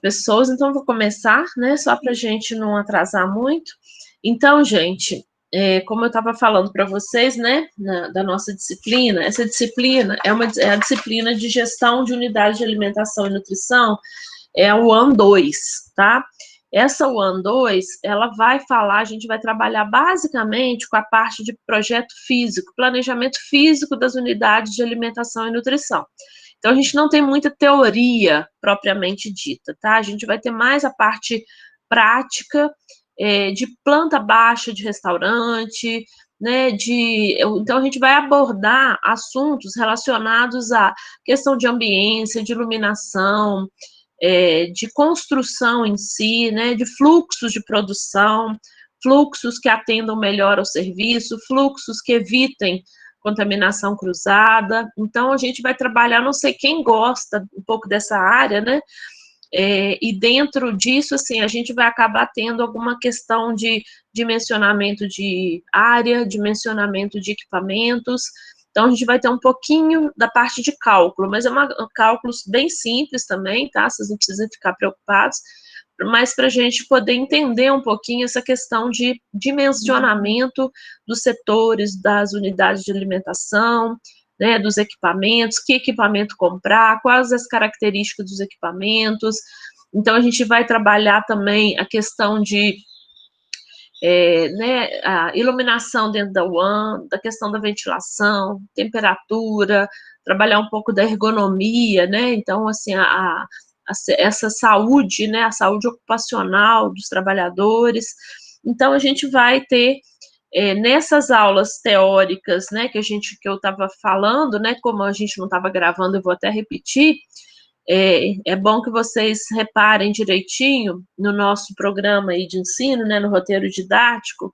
pessoas, então vou começar, né, só para a gente não atrasar muito. Então, gente, como eu estava falando para vocês, né, da nossa disciplina, essa disciplina é a disciplina de gestão de unidades de alimentação e nutrição, é o AN 2, tá? Essa UAN 2, ela vai falar, a gente vai trabalhar basicamente com a parte de projeto físico, planejamento físico das unidades de alimentação e nutrição. Então, a gente não tem muita teoria propriamente dita, tá? A gente vai ter mais a parte prática, de planta baixa de restaurante, né? Então, a gente vai abordar assuntos relacionados à questão de ambiência, de iluminação, de construção em si, né? De fluxos de produção, fluxos que atendam melhor ao serviço, fluxos que evitem contaminação cruzada. Então, a gente vai trabalhar, não sei quem gosta um pouco dessa área, né? E dentro disso, assim, a gente vai acabar tendo alguma questão de dimensionamento de área, dimensionamento de equipamentos. Então, a gente vai ter um pouquinho da parte de cálculo, mas é cálculos bem simples também, tá? Vocês não precisam ficar preocupados, mas para a gente poder entender um pouquinho essa questão de dimensionamento dos setores, das unidades de alimentação, né, dos equipamentos, que equipamento comprar, quais as características dos equipamentos. Então, a gente vai trabalhar também a questão de né, a iluminação dentro da UAN, da questão da ventilação, temperatura, trabalhar um pouco da ergonomia, né? Então, assim, essa saúde, né, a saúde ocupacional dos trabalhadores. Então, a gente vai ter nessas aulas teóricas, né, que eu estava falando, né, como a gente não estava gravando, eu vou até repetir. É bom que vocês reparem direitinho no nosso programa aí de ensino, né, no roteiro didático,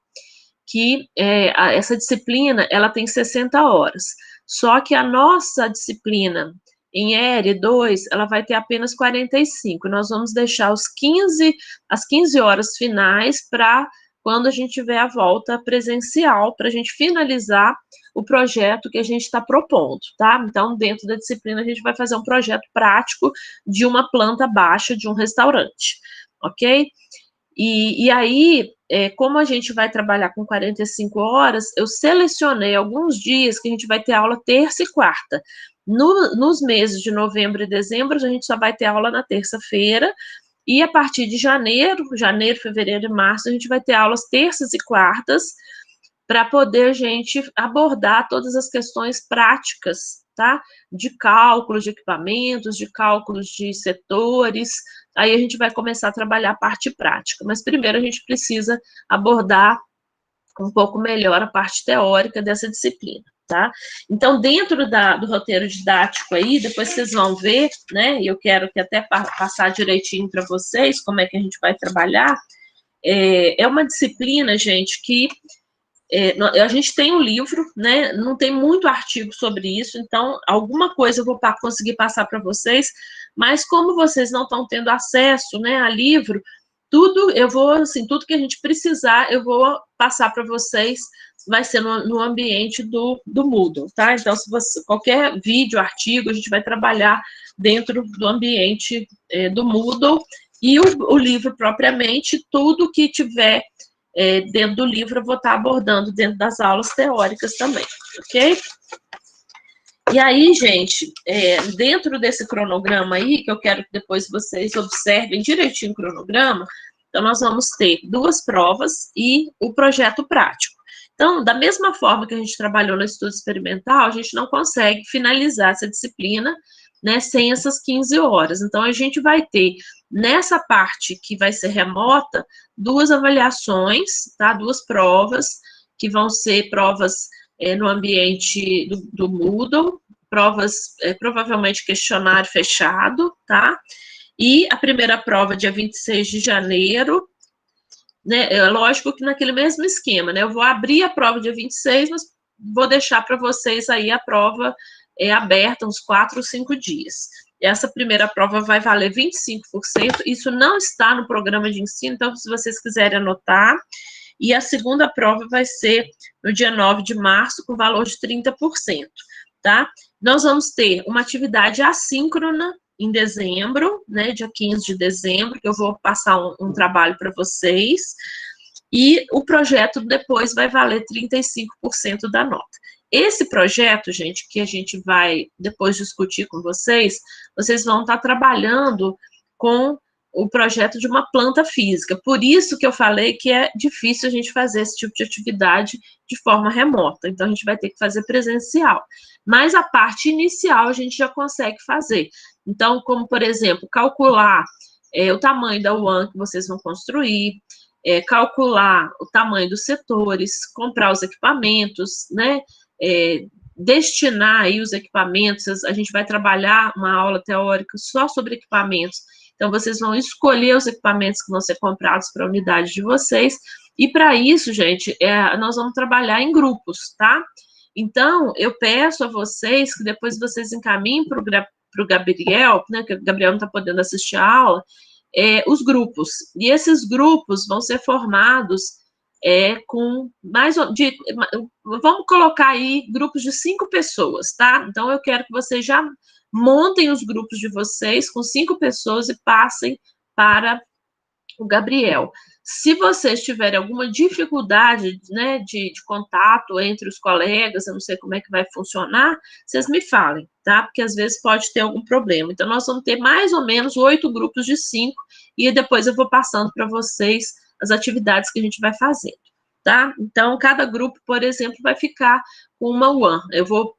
que essa disciplina, ela tem 60 horas. Só que a nossa disciplina em ER2, ela vai ter apenas 45. Nós vamos deixar as 15 horas finais para quando a gente tiver a volta presencial, para a gente finalizar o projeto que a gente está propondo, tá? Então, dentro da disciplina, a gente vai fazer um projeto prático de uma planta baixa de um restaurante, ok? E aí, como a gente vai trabalhar com 45 horas, eu selecionei alguns dias que a gente vai ter aula terça e quarta. Nos meses de novembro e dezembro, a gente só vai ter aula na terça-feira, e a partir de janeiro, fevereiro e março, a gente vai ter aulas terças e quartas, para poder a gente abordar todas as questões práticas, tá? De cálculos de equipamentos, de cálculos de setores. Aí a gente vai começar a trabalhar a parte prática, mas primeiro a gente precisa abordar um pouco melhor a parte teórica dessa disciplina, tá? Então, dentro do roteiro didático aí, depois vocês vão ver, né? E eu quero que até passar direitinho para vocês como é que a gente vai trabalhar. É uma disciplina, gente, que a gente tem um livro, né? Não tem muito artigo sobre isso, então alguma coisa eu vou conseguir passar para vocês, mas como vocês não estão tendo acesso, né, a livro, tudo tudo que a gente precisar, eu vou passar para vocês, vai ser no ambiente do Moodle, tá? Então, se você, qualquer vídeo, artigo, a gente vai trabalhar dentro do ambiente do Moodle, e o livro propriamente, tudo que tiver dentro do livro eu vou estar abordando dentro das aulas teóricas também, ok? E aí, gente, dentro desse cronograma aí, que eu quero que depois vocês observem direitinho o cronograma, então nós vamos ter 2 provas e o projeto prático. Então, da mesma forma que a gente trabalhou no estudo experimental, a gente não consegue finalizar essa disciplina, né, sem essas 15 horas. Então, a gente vai ter, nessa parte que vai ser remota, 2 avaliações, tá? 2 provas, que vão ser provas no ambiente do Moodle, provas, provavelmente questionário fechado, tá? E a primeira prova, dia 26 de janeiro, né? É lógico que naquele mesmo esquema, né? Eu vou abrir a prova dia 26, mas vou deixar para vocês aí a prova aberta uns 4 ou 5 dias. Essa primeira prova vai valer 25%, isso não está no programa de ensino, então se vocês quiserem anotar. E a segunda prova vai ser no dia 9 de março, com valor de 30%, tá? Nós vamos ter uma atividade assíncrona, em dezembro, né, dia 15 de dezembro, que eu vou passar um trabalho para vocês, e o projeto depois vai valer 35% da nota. Esse projeto, gente, que a gente vai depois discutir com vocês, vocês vão estar trabalhando com o projeto de uma planta física. Por isso que eu falei que é difícil a gente fazer esse tipo de atividade de forma remota. Então, a gente vai ter que fazer presencial. Mas a parte inicial a gente já consegue fazer. Então, como, por exemplo, calcular o tamanho da UAN que vocês vão construir, calcular o tamanho dos setores, comprar os equipamentos, né? Destinar aí os equipamentos, a gente vai trabalhar uma aula teórica só sobre equipamentos, então vocês vão escolher os equipamentos que vão ser comprados para a unidade de vocês, e para isso, gente, nós vamos trabalhar em grupos, tá? Então, eu peço a vocês que depois vocês encaminhem para o Gabriel, né, que o Gabriel não está podendo assistir a aula, os grupos, e esses grupos vão ser formados com vamos colocar aí grupos de 5 pessoas, tá? Então, eu quero que vocês já montem os grupos de vocês com 5 pessoas e passem para o Gabriel. Se vocês tiverem alguma dificuldade, né, de contato entre os colegas, eu não sei como é que vai funcionar, vocês me falem, tá? Porque às vezes pode ter algum problema. Então, nós vamos ter mais ou menos 8 grupos de 5, e depois eu vou passando para vocês as atividades que a gente vai fazendo, tá? Então, cada grupo, por exemplo, vai ficar com uma UAN. Eu vou,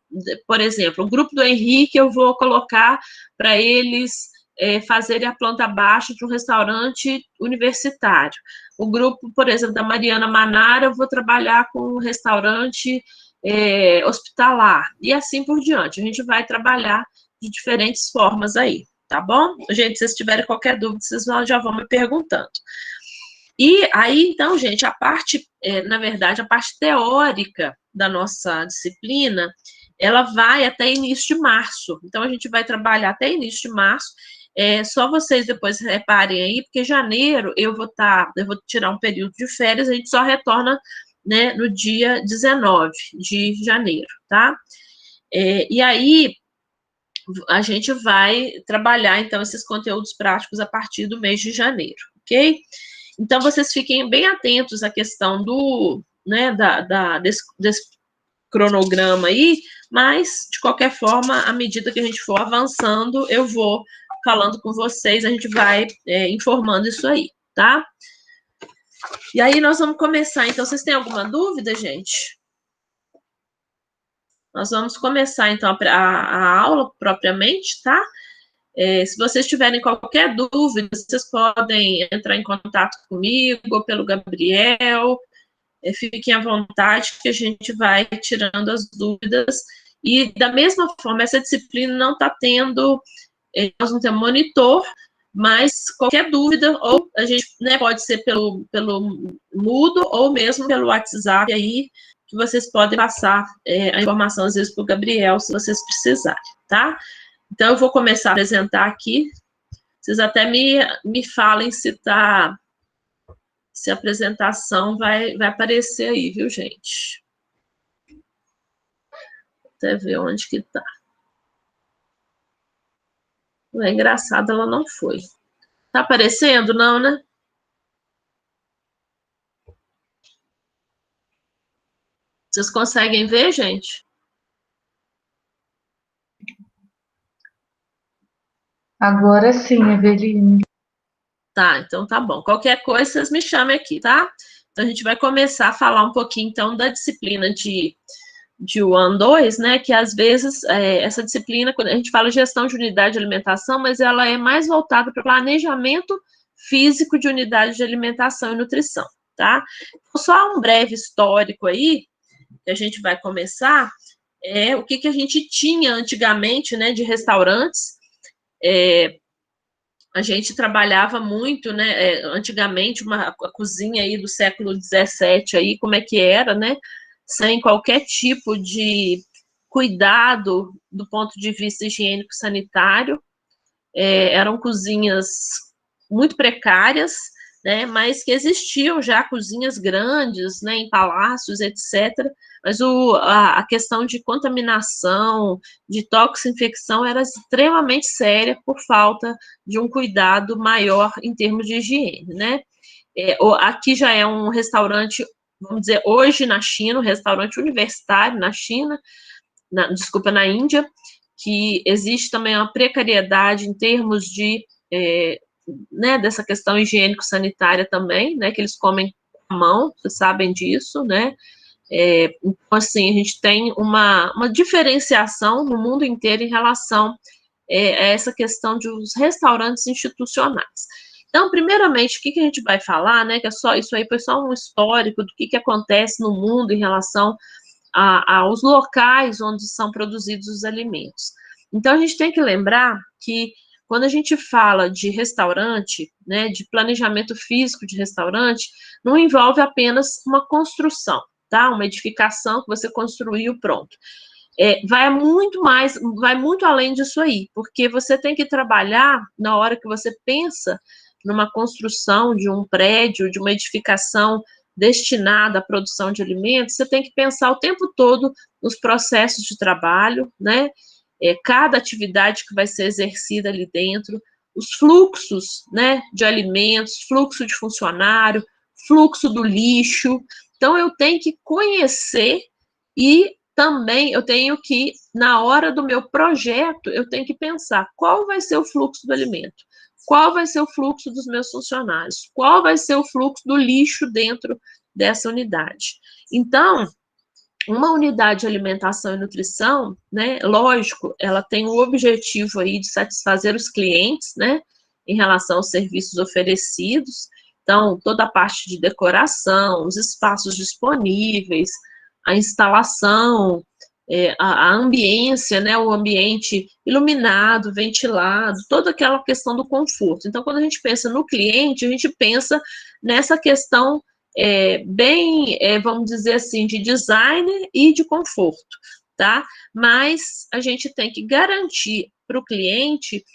por exemplo, o grupo do Henrique, eu vou colocar para eles fazerem a planta baixa de um restaurante universitário. O grupo, por exemplo, da Mariana Manara, eu vou trabalhar com um restaurante hospitalar, e assim por diante. A gente vai trabalhar de diferentes formas aí, tá bom? Gente, se vocês tiverem qualquer dúvida, vocês já vão me perguntando. E aí, então, gente, a parte, na verdade, a parte teórica da nossa disciplina, ela vai até início de março. Então, a gente vai trabalhar até início de março. Só vocês depois reparem aí, porque janeiro eu vou tirar um período de férias, a gente só retorna, né, no dia 19 de janeiro, tá? E aí, a gente vai trabalhar, então, esses conteúdos práticos a partir do mês de janeiro, ok? Então, vocês fiquem bem atentos à questão né, desse cronograma aí, mas, de qualquer forma, à medida que a gente for avançando, eu vou falando com vocês, a gente vai informando isso aí, tá? E aí, nós vamos começar. Então, vocês têm alguma dúvida, gente? Nós vamos começar, então, a aula propriamente, tá? Se vocês tiverem qualquer dúvida, vocês podem entrar em contato comigo ou pelo Gabriel. Fiquem à vontade que a gente vai tirando as dúvidas. E, da mesma forma, essa disciplina não está tendo, nós não temos monitor, mas qualquer dúvida, ou a gente, né, pode ser pelo Moodle ou mesmo pelo WhatsApp aí, que vocês podem passar a informação, às vezes, para o Gabriel, se vocês precisarem, tá? Então, eu vou começar a apresentar aqui. Vocês até me falem se a apresentação vai aparecer aí, viu, gente? Até ver onde que tá. É engraçado, ela não foi. Tá aparecendo, não, né? Vocês conseguem ver, gente? Agora sim, Eveline. Tá, então tá bom. Qualquer coisa, vocês me chamem aqui, tá? Então, a gente vai começar a falar um pouquinho, então, da disciplina de UAN 2, né, que às vezes essa disciplina, quando a gente fala gestão de unidade de alimentação, mas ela é mais voltada para o planejamento físico de unidade de alimentação e nutrição, tá? Então, só um breve histórico aí, que a gente vai começar, o que a gente tinha antigamente, né, de restaurantes. A gente trabalhava muito, né, antigamente, a cozinha aí do século XVII aí, como é que era, né, sem qualquer tipo de cuidado do ponto de vista higiênico-sanitário, eram cozinhas muito precárias, né, mas que existiam já cozinhas grandes, né, em palácios, etc., mas a questão de contaminação, de toxinfecção era extremamente séria por falta de um cuidado maior em termos de higiene, né. Aqui já é um restaurante, vamos dizer, hoje na China, um restaurante universitário na China, desculpa, na Índia, que existe também uma precariedade em termos de, né, dessa questão higiênico-sanitária também, né, que eles comem com a mão, vocês sabem disso, né, então, assim, a gente tem uma diferenciação no mundo inteiro em relação a essa questão dos restaurantes institucionais. Então, primeiramente, o que a gente vai falar, né, que isso aí foi só um histórico do que acontece no mundo em relação aos locais onde são produzidos os alimentos. Então, a gente tem que lembrar que quando a gente fala de restaurante, né, de planejamento físico de restaurante, não envolve apenas uma construção, tá? Uma edificação que você construiu, pronto. Vai muito além disso aí, porque você tem que trabalhar na hora que você pensa numa construção de um prédio, de uma edificação destinada à produção de alimentos, você tem que pensar o tempo todo nos processos de trabalho, né? Cada atividade que vai ser exercida ali dentro, os fluxos, né, de alimentos, fluxo de funcionário, fluxo do lixo. Então, eu tenho que conhecer e também eu tenho que, na hora do meu projeto, eu tenho que pensar qual vai ser o fluxo do alimento, qual vai ser o fluxo dos meus funcionários, qual vai ser o fluxo do lixo dentro dessa unidade. Então, uma unidade de alimentação e nutrição, né, lógico, ela tem o objetivo aí de satisfazer os clientes, né, em relação aos serviços oferecidos. Então, toda a parte de decoração, os espaços disponíveis, a instalação, a ambiência, né, o ambiente iluminado, ventilado, toda aquela questão do conforto. Então, quando a gente pensa no cliente, a gente pensa nessa questão bem, vamos dizer assim, de design e de conforto, tá? Mas a gente tem que garantir para o cliente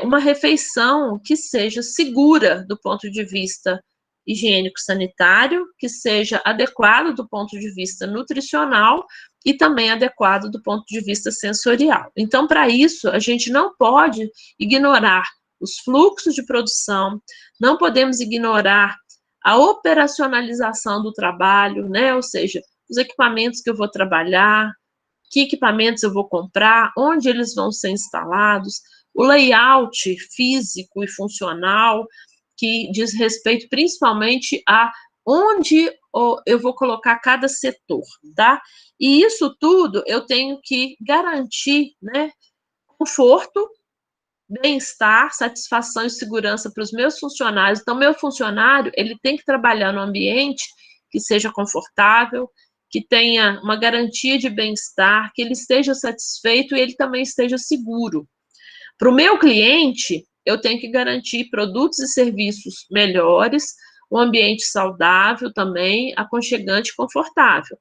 uma refeição que seja segura do ponto de vista higiênico-sanitário, que seja adequado do ponto de vista nutricional e também adequado do ponto de vista sensorial. Então, para isso, a gente não pode ignorar os fluxos de produção, não podemos ignorar a operacionalização do trabalho, né? Ou seja, os equipamentos que eu vou trabalhar, que equipamentos eu vou comprar, onde eles vão ser instalados, o layout físico e funcional, que diz respeito principalmente a onde eu vou colocar cada setor, tá? E isso tudo eu tenho que garantir, né, conforto, bem-estar, satisfação e segurança para os meus funcionários. Então, meu funcionário, ele tem que trabalhar no ambiente que seja confortável, que tenha uma garantia de bem-estar, que ele esteja satisfeito e ele também esteja seguro. Para o meu cliente, eu tenho que garantir produtos e serviços melhores, um ambiente saudável também, aconchegante e confortável,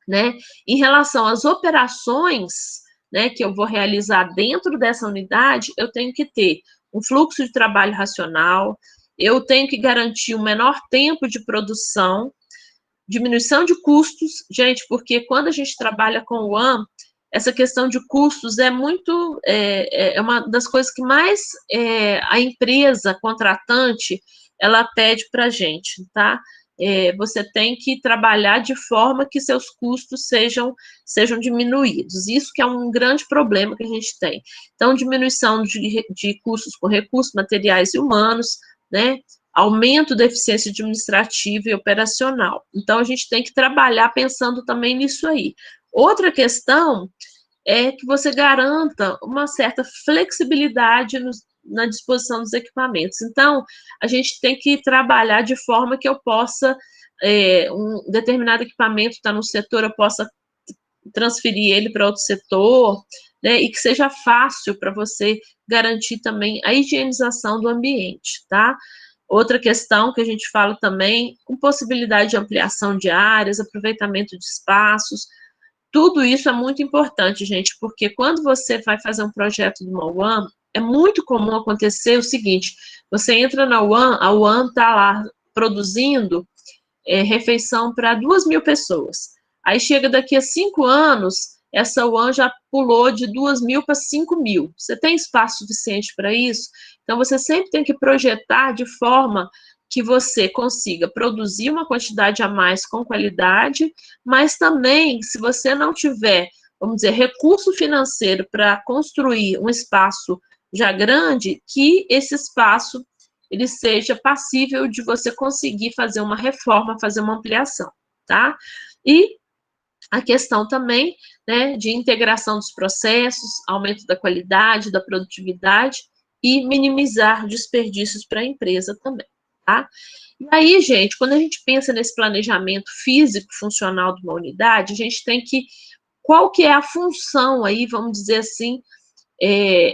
né? Em relação às operações, né, que eu vou realizar dentro dessa unidade, eu tenho que ter um fluxo de trabalho racional, eu tenho que garantir um menor tempo de produção, diminuição de custos, gente, porque quando a gente trabalha com o AM, essa questão de custos é muito, é uma das coisas que mais a empresa contratante, ela pede para a gente, tá? Você tem que trabalhar de forma que seus custos sejam diminuídos. Isso que é um grande problema que a gente tem. Então, diminuição de custos com recursos materiais e humanos, né? Aumento da eficiência administrativa e operacional. Então, a gente tem que trabalhar pensando também nisso aí. Outra questão é que você garanta uma certa flexibilidade na disposição dos equipamentos. Então, a gente tem que trabalhar de forma que eu possa, um determinado equipamento está no setor, eu possa transferir ele para outro setor, né, e que seja fácil para você garantir também a higienização do ambiente, tá? Outra questão que a gente fala também, com possibilidade de ampliação de áreas, aproveitamento de espaços, tudo isso é muito importante, gente, porque quando você vai fazer um projeto do Mauam, é muito comum acontecer o seguinte, você entra na UAN, a UAN está lá produzindo refeição para 2.000 pessoas. Aí chega daqui a 5 anos, essa UAN já pulou de 2.000 para 5.000. Você tem espaço suficiente para isso? Então, você sempre tem que projetar de forma que você consiga produzir uma quantidade a mais com qualidade, mas também, se você não tiver, vamos dizer, recurso financeiro para construir um espaço já grande, que esse espaço ele seja passível de você conseguir fazer uma reforma, fazer uma ampliação, tá? E a questão também, né, de integração dos processos, aumento da qualidade, da produtividade e minimizar desperdícios para a empresa também, tá? E aí, gente, quando a gente pensa nesse planejamento físico funcional de uma unidade, a gente tem que, qual que é a função aí, vamos dizer assim,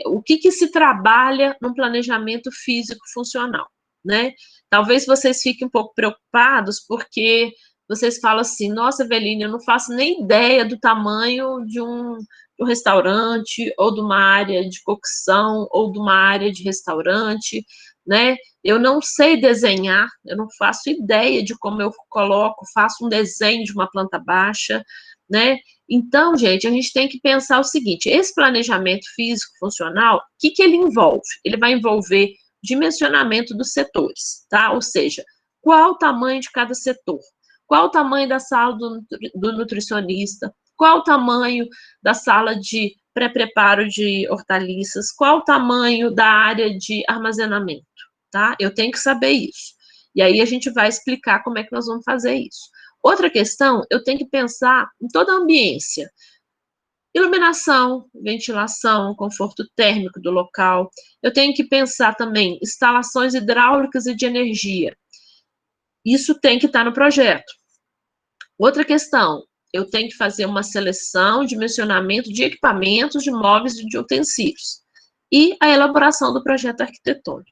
o que se trabalha no planejamento físico funcional, né? Talvez vocês fiquem um pouco preocupados, porque vocês falam assim, nossa, Eveline, eu não faço nem ideia do tamanho de um restaurante, ou de uma área de cocção, ou de uma área de restaurante, né? Eu não sei desenhar, eu não faço ideia de como eu coloco, faço um desenho de uma planta baixa, né? Então, gente, a gente tem que pensar o seguinte, esse planejamento físico funcional, o que ele envolve? Ele vai envolver dimensionamento dos setores, tá? Ou seja, qual o tamanho de cada setor? Qual o tamanho da sala do nutricionista? Qual o tamanho da sala de pré-preparo de hortaliças? Qual o tamanho da área de armazenamento, tá? Eu tenho que saber isso. E aí a gente vai explicar como é que nós vamos fazer isso. Outra questão, eu tenho que pensar em toda a ambiência. Iluminação, ventilação, conforto térmico do local. Eu tenho que pensar também instalações hidráulicas e de energia. Isso tem que estar no projeto. Outra questão, eu tenho que fazer uma seleção, dimensionamento de equipamentos, de móveis e de utensílios. E a elaboração do projeto arquitetônico.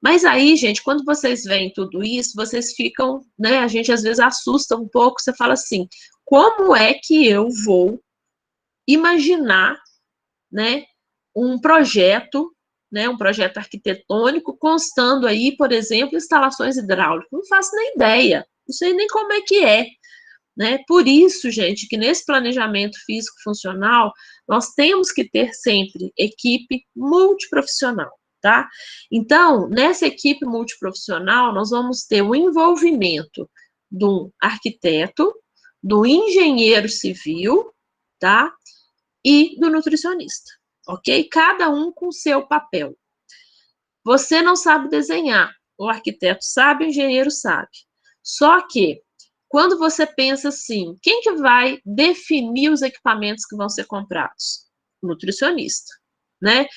Mas aí, gente, quando vocês veem tudo isso, vocês ficam, né, a gente às vezes assusta um pouco, você fala assim, como é que eu vou imaginar, né, um projeto arquitetônico constando aí, por exemplo, instalações hidráulicas? Não faço nem ideia, não sei nem como é que é, né? Por isso, gente, que nesse planejamento físico funcional, nós temos que ter sempre equipe multiprofissional, tá? Então, nessa equipe multiprofissional, nós vamos ter o envolvimento do arquiteto, do engenheiro civil, tá? E do nutricionista, ok? Cada um com seu papel. Você não sabe desenhar, o arquiteto sabe, o engenheiro sabe. Só que, quando você pensa assim, quem que vai definir os equipamentos que vão ser comprados? O nutricionista, né?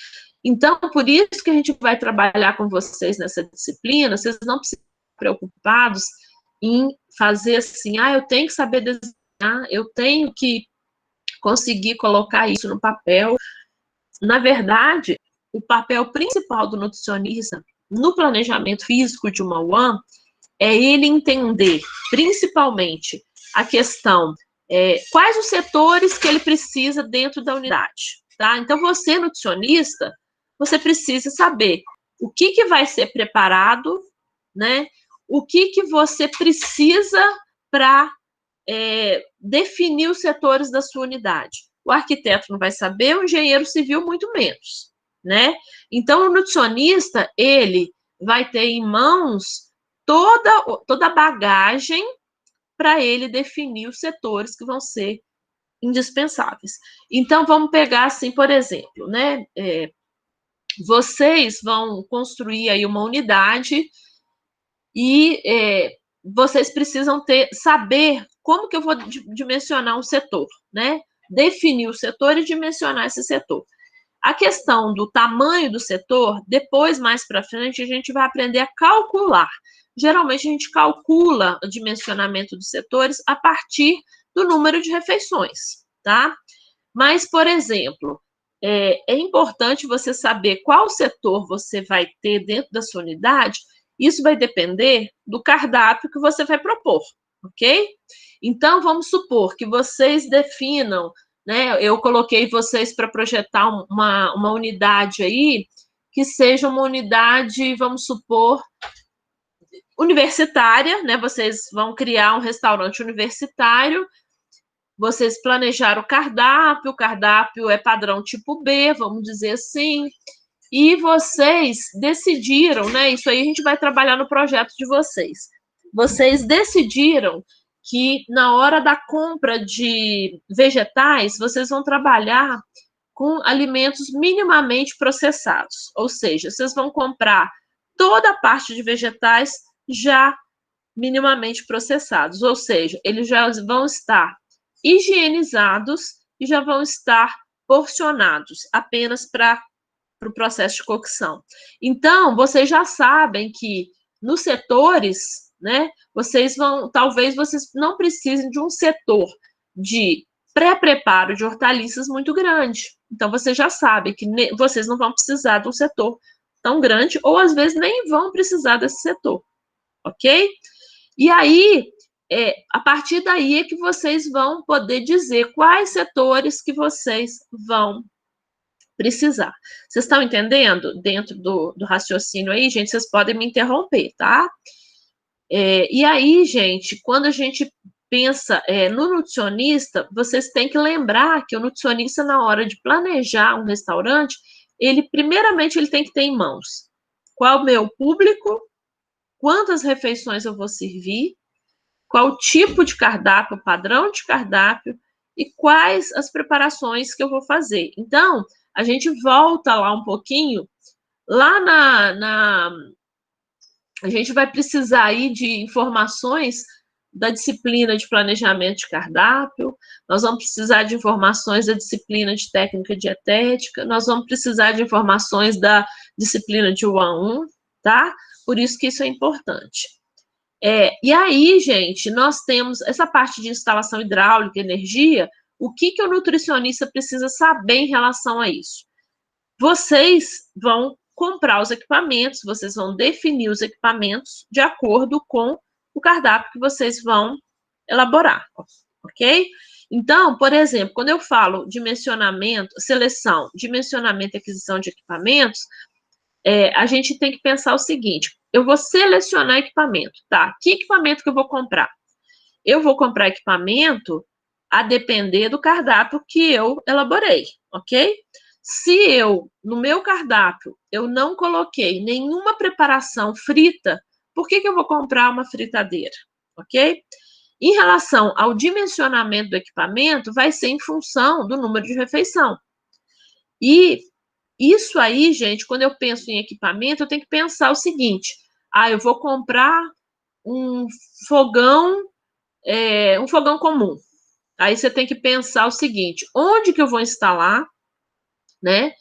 Então, por isso que a gente vai trabalhar com vocês nessa disciplina, vocês não precisam estar preocupados em fazer assim, eu tenho que saber desenhar, eu tenho que conseguir colocar isso no papel. Na verdade, o papel principal do nutricionista no planejamento físico de uma UAN é ele entender, principalmente, a questão, quais os setores que ele precisa dentro da unidade, tá? Então, você, nutricionista, você precisa saber o que vai ser preparado, né? O que você precisa para definir os setores da sua unidade. O arquiteto não vai saber, o engenheiro civil muito menos, né? Então, o nutricionista, ele vai ter em mãos toda a bagagem para ele definir os setores que vão ser indispensáveis. Então, vamos pegar assim, por exemplo, né? Vocês vão construir aí uma unidade e vocês precisam saber como que eu vou dimensionar um setor, né? Definir o setor e dimensionar esse setor. A questão do tamanho do setor, depois, mais para frente, a gente vai aprender a calcular. Geralmente, a gente calcula o dimensionamento dos setores a partir do número de refeições, tá? Mas, por exemplo, é importante você saber qual setor você vai ter dentro da sua unidade. Isso vai depender do cardápio que você vai propor, ok? Então, vamos supor que vocês definam, né? Eu coloquei vocês para projetar uma unidade aí que seja uma unidade, vamos supor, universitária, né? Vocês vão criar um restaurante universitário, vocês planejaram o cardápio é padrão tipo B, vamos dizer assim, e vocês decidiram, né? Isso aí a gente vai trabalhar no projeto de vocês. Vocês decidiram que na hora da compra de vegetais, vocês vão trabalhar com alimentos minimamente processados, ou seja, vocês vão comprar toda a parte de vegetais já minimamente processados, ou seja, eles já vão estar higienizados e já vão estar porcionados apenas para o processo de cocção. Então, vocês já sabem que nos setores, né, talvez vocês não precisem de um setor de pré-preparo de hortaliças muito grande. Então, vocês já sabem que vocês não vão precisar de um setor tão grande, ou às vezes nem vão precisar desse setor, ok? E aí, a partir daí é que vocês vão poder dizer quais setores que vocês vão precisar. Vocês estão entendendo dentro do raciocínio aí, gente? Vocês podem me interromper, tá? E aí, gente, quando a gente pensa no nutricionista, vocês têm que lembrar que o nutricionista, na hora de planejar um restaurante, primeiramente, ele tem que ter em mãos qual o meu público, quantas refeições eu vou servir, qual tipo de cardápio, padrão de cardápio e quais as preparações que eu vou fazer. Então, a gente volta lá um pouquinho, lá a gente vai precisar aí de informações da disciplina de planejamento de cardápio, nós vamos precisar de informações da disciplina de técnica dietética, nós vamos precisar de informações da disciplina de 1 a 1, tá? Por isso que isso é importante. E aí, gente, nós temos essa parte de instalação hidráulica, energia, o que o nutricionista precisa saber em relação a isso? Vocês vão comprar os equipamentos, vocês vão definir os equipamentos de acordo com o cardápio que vocês vão elaborar, ok? Então, por exemplo, quando eu falo dimensionamento, seleção, dimensionamento e aquisição de equipamentos, a gente tem que pensar o seguinte: eu vou selecionar equipamento, tá? Que equipamento que eu vou comprar? Eu vou comprar equipamento a depender do cardápio que eu elaborei, ok? Se no meu cardápio, eu não coloquei nenhuma preparação frita, por que eu vou comprar uma fritadeira, ok? Em relação ao dimensionamento do equipamento, vai ser em função do número de refeição. E isso aí, gente, quando eu penso em equipamento, eu tenho que pensar o seguinte: eu vou comprar um fogão comum. Aí você tem que pensar o seguinte: onde que eu vou instalar, né?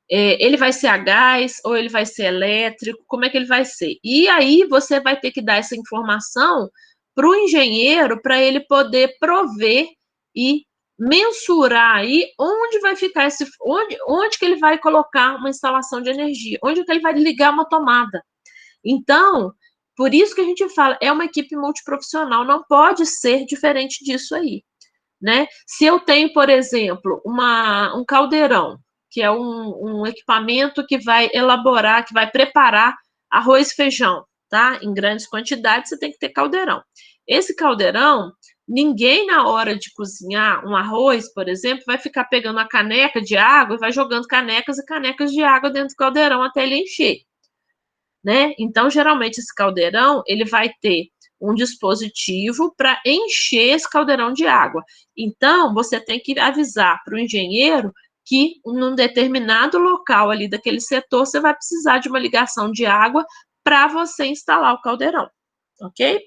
Ele vai ser a gás ou ele vai ser elétrico? Como é que ele vai ser? E aí você vai ter que dar essa informação para o engenheiro para ele poder prover e mensurar aí onde vai ficar onde que ele vai colocar uma instalação de energia, onde que ele vai ligar uma tomada. Então, por isso que a gente fala, é uma equipe multiprofissional, não pode ser diferente disso aí, né? Se eu tenho, por exemplo, um caldeirão, que é um equipamento que vai elaborar, que vai preparar arroz e feijão, tá? Em grandes quantidades, você tem que ter caldeirão. Esse caldeirão, ninguém na hora de cozinhar um arroz, por exemplo, vai ficar pegando a caneca de água e vai jogando canecas e canecas de água dentro do caldeirão até ele encher, né? Então, geralmente, esse caldeirão, ele vai ter um dispositivo para encher esse caldeirão de água. Então, você tem que avisar para o engenheiro que num determinado local ali daquele setor, você vai precisar de uma ligação de água para você instalar o caldeirão, ok?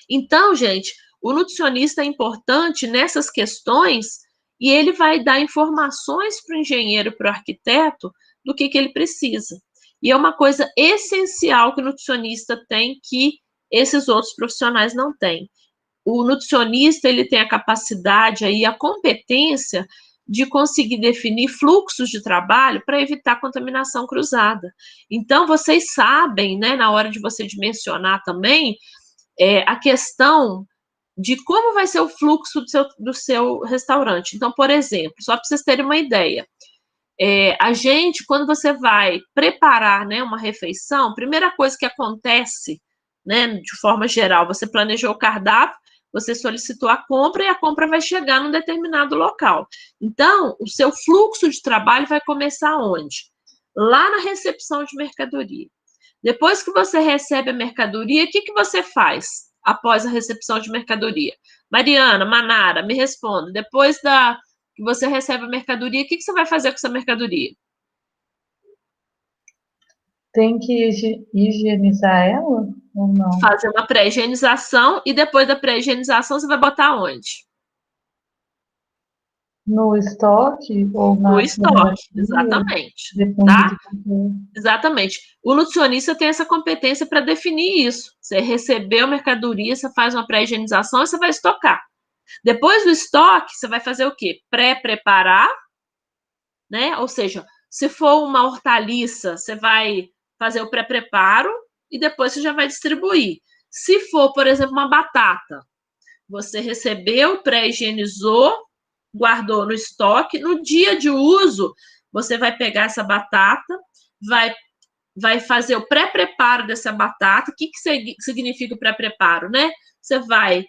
Então, gente, o nutricionista é importante nessas questões e ele vai dar informações para o engenheiro, para o arquiteto, do que ele precisa. E é uma coisa essencial que o nutricionista tem que esses outros profissionais não têm. O nutricionista, ele tem a capacidade aí, a competência de conseguir definir fluxos de trabalho para evitar contaminação cruzada. Então, vocês sabem, né, na hora de você dimensionar também, a questão de como vai ser o fluxo do seu restaurante. Então, por exemplo, só para vocês terem uma ideia, A gente, quando você vai preparar, né, uma refeição, primeira coisa que acontece, né, de forma geral, você planejou o cardápio, você solicitou a compra e a compra vai chegar num determinado local. Então, o seu fluxo de trabalho vai começar onde? Lá na recepção de mercadoria. Depois que você recebe a mercadoria, o que, que você faz após a recepção de mercadoria? Mariana, Manara, me responda. Depois que você recebe a mercadoria, o que, que você vai fazer com essa mercadoria? Tem que higienizar ela ou não? Fazer uma pré-higienização e depois da pré-higienização você vai botar onde? No estoque ou No na estoque, floridaria? exatamente, Depende tá? do que. Exatamente. O nutricionista tem essa competência para definir isso. Você recebeu a mercadoria, você faz uma pré-higienização e você vai estocar. Depois do estoque, você vai fazer o quê? Pré-preparar, né? Ou seja, se for uma hortaliça, você vai fazer o pré-preparo e depois você já vai distribuir. Se for, por exemplo, uma batata, você recebeu, pré-higienizou, guardou no estoque. No dia de uso, você vai pegar essa batata, vai fazer o pré-preparo dessa batata. O que significa o pré-preparo, né? Você vai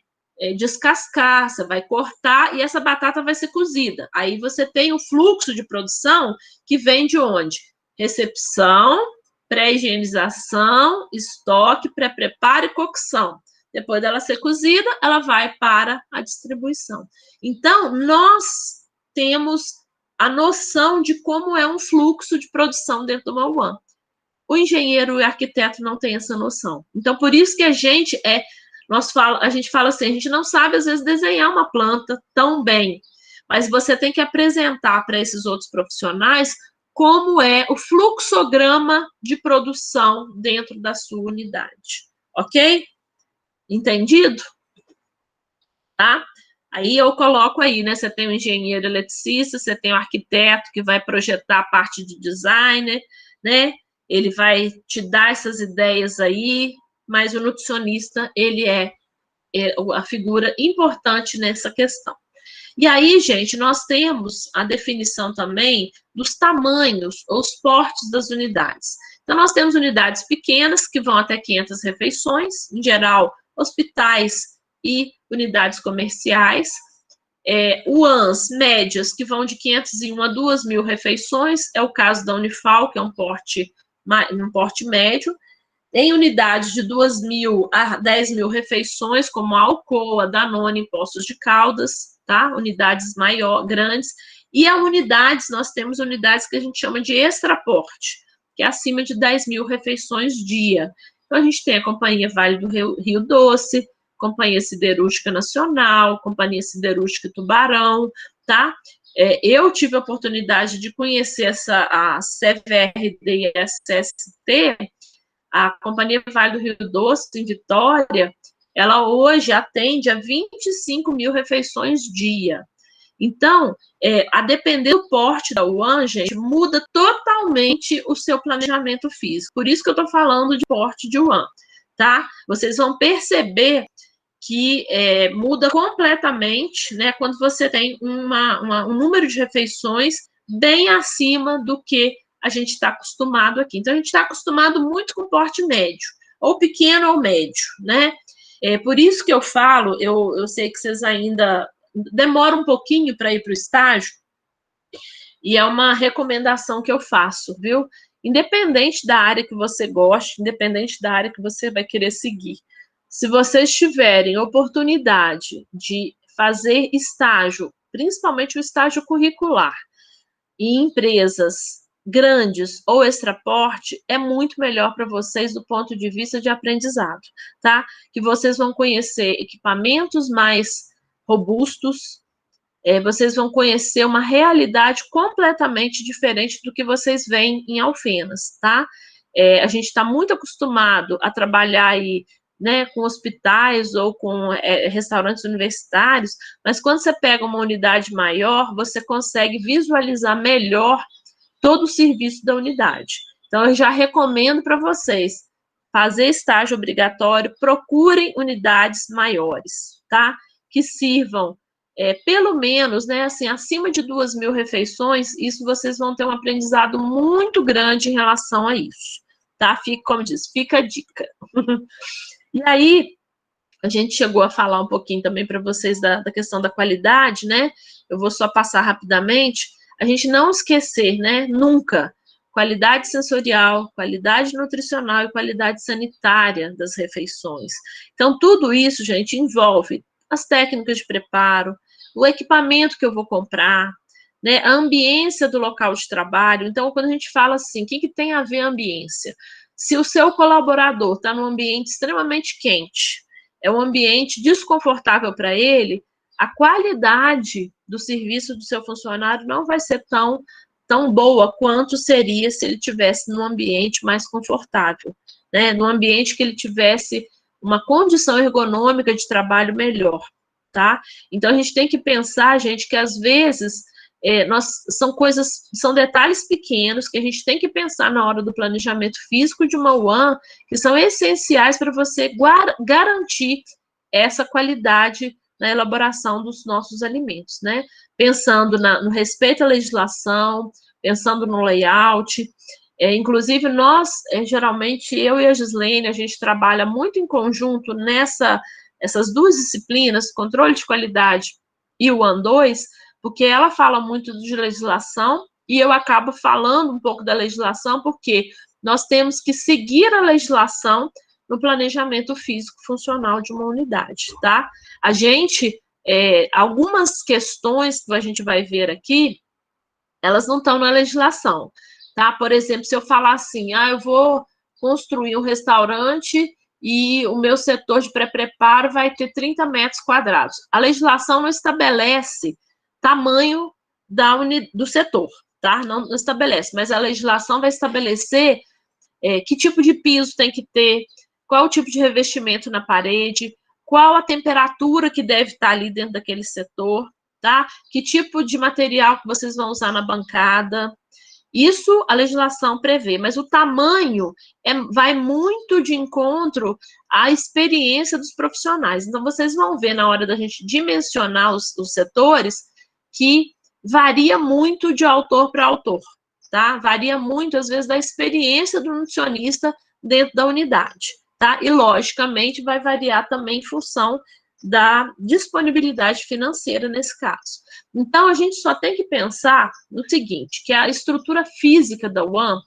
descascar, você vai cortar e essa batata vai ser cozida. Aí você tem o fluxo de produção que vem de onde? Recepção, pré-higienização, estoque, pré-preparo e cocção. Depois dela ser cozida, ela vai para a distribuição. Então, nós temos a noção de como é um fluxo de produção dentro do Mauá. O engenheiro e o arquiteto não têm essa noção. Então, por isso que a gente a gente fala assim, a gente não sabe, às vezes, desenhar uma planta tão bem, mas você tem que apresentar para esses outros profissionais como é o fluxograma de produção dentro da sua unidade. Ok? Entendido? Tá? Aí eu coloco aí, né? Você tem o engenheiro eletricista, você tem o arquiteto que vai projetar a parte de designer, né? Ele vai te dar essas ideias aí, mas o nutricionista, ele é a figura importante nessa questão. E aí, gente, nós temos a definição também dos tamanhos ou os portes das unidades. Então, nós temos unidades pequenas, que vão até 500 refeições, em geral, hospitais e unidades comerciais. UANs médias, que vão de 501 a 2.000 refeições, é o caso da Unifal, que é um porte médio. Em unidades de 2.000 a 10.000 refeições, como a Alcoa, Danone, em Poços de Caldas, tá? Unidades grandes. E a unidades, nós temos unidades que a gente chama de extraporte, que é acima de 10.000 refeições dia. Então, a gente tem a Companhia Vale do Rio Doce, Companhia Siderúrgica Nacional, Companhia Siderúrgica Tubarão, tá? Eu tive a oportunidade de conhecer a CVRD e a SST, a Companhia Vale do Rio Doce, em Vitória, ela hoje atende a 25.000 refeições dia. Então, a depender do porte da UAN, gente, muda totalmente o seu planejamento físico. Por isso que eu estou falando de porte de UAN, tá? Vocês vão perceber que muda completamente, né, quando você tem um número de refeições bem acima do que a gente está acostumado aqui. Então, a gente está acostumado muito com porte médio, ou pequeno ou médio, né? Por isso que eu falo, eu sei que vocês ainda demoram um pouquinho para ir para o estágio, e é uma recomendação que eu faço, viu? Independente da área que você goste, independente da área que você vai querer seguir. Se vocês tiverem oportunidade de fazer estágio, principalmente o estágio curricular, em empresas grandes ou extraporte, é muito melhor para vocês do ponto de vista de aprendizado, tá? Que vocês vão conhecer equipamentos mais robustos, vocês vão conhecer uma realidade completamente diferente do que vocês veem em Alfenas, tá? A gente está muito acostumado a trabalhar aí, né, com hospitais ou com restaurantes universitários, mas quando você pega uma unidade maior, você consegue visualizar melhor todo o serviço da unidade. Então, eu já recomendo para vocês fazer estágio obrigatório, procurem unidades maiores, tá? Que sirvam pelo menos, né, assim, acima de 2.000 refeições, isso vocês vão ter um aprendizado muito grande em relação a isso, tá? Fica, como diz, fica a dica. E aí, a gente chegou a falar um pouquinho também para vocês da questão da qualidade, né? Eu vou só passar rapidamente. A gente não esquecer, né, nunca, qualidade sensorial, qualidade nutricional e qualidade sanitária das refeições. Então, tudo isso, gente, envolve as técnicas de preparo, o equipamento que eu vou comprar, né, a ambiência do local de trabalho. Então, quando a gente fala assim, o que tem a ver a ambiência? Se o seu colaborador está num ambiente extremamente quente, é um ambiente desconfortável para ele, a qualidade do serviço do seu funcionário não vai ser tão boa quanto seria se ele tivesse num ambiente mais confortável, né? Num ambiente que ele tivesse uma condição ergonômica de trabalho melhor, tá? Então, a gente tem que pensar, gente, que às vezes são detalhes pequenos que a gente tem que pensar na hora do planejamento físico de uma UAN, que são essenciais para você garantir essa qualidade na elaboração dos nossos alimentos, né? Pensando no respeito à legislação, pensando no layout. Inclusive, nós, geralmente, eu e a Gislene, a gente trabalha muito em conjunto essas duas disciplinas, controle de qualidade e o AN 2, porque ela fala muito de legislação e eu acabo falando um pouco da legislação, porque nós temos que seguir a legislação no planejamento físico funcional de uma unidade, tá? A gente, algumas questões que a gente vai ver aqui, elas não estão na legislação, tá? Por exemplo, se eu falar assim, eu vou construir um restaurante e o meu setor de pré-preparo vai ter 30 metros quadrados. A legislação não estabelece tamanho do setor, tá? Não estabelece, mas a legislação vai estabelecer que tipo de piso tem que ter, qual o tipo de revestimento na parede, qual a temperatura que deve estar ali dentro daquele setor, tá? Que tipo de material que vocês vão usar na bancada. Isso a legislação prevê, mas o tamanho vai muito de encontro à experiência dos profissionais. Então, vocês vão ver na hora da gente dimensionar os setores que varia muito de autor para autor, tá? Varia muito, às vezes, da experiência do nutricionista dentro da unidade, tá? E, logicamente, vai variar também em função da disponibilidade financeira nesse caso. Então, a gente só tem que pensar no seguinte, que a estrutura física da UAN,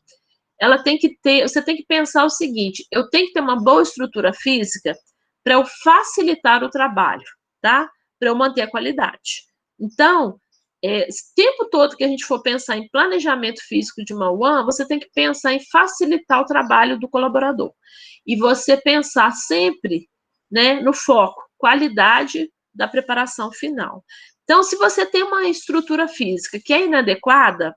você tem que pensar o seguinte, eu tenho que ter uma boa estrutura física para eu facilitar o trabalho, tá? Para eu manter a qualidade. Então, esse tempo todo que a gente for pensar em planejamento físico de uma UAN, você tem que pensar em facilitar o trabalho do colaborador. E você pensar sempre, né, no foco, qualidade da preparação final. Então, se você tem uma estrutura física que é inadequada,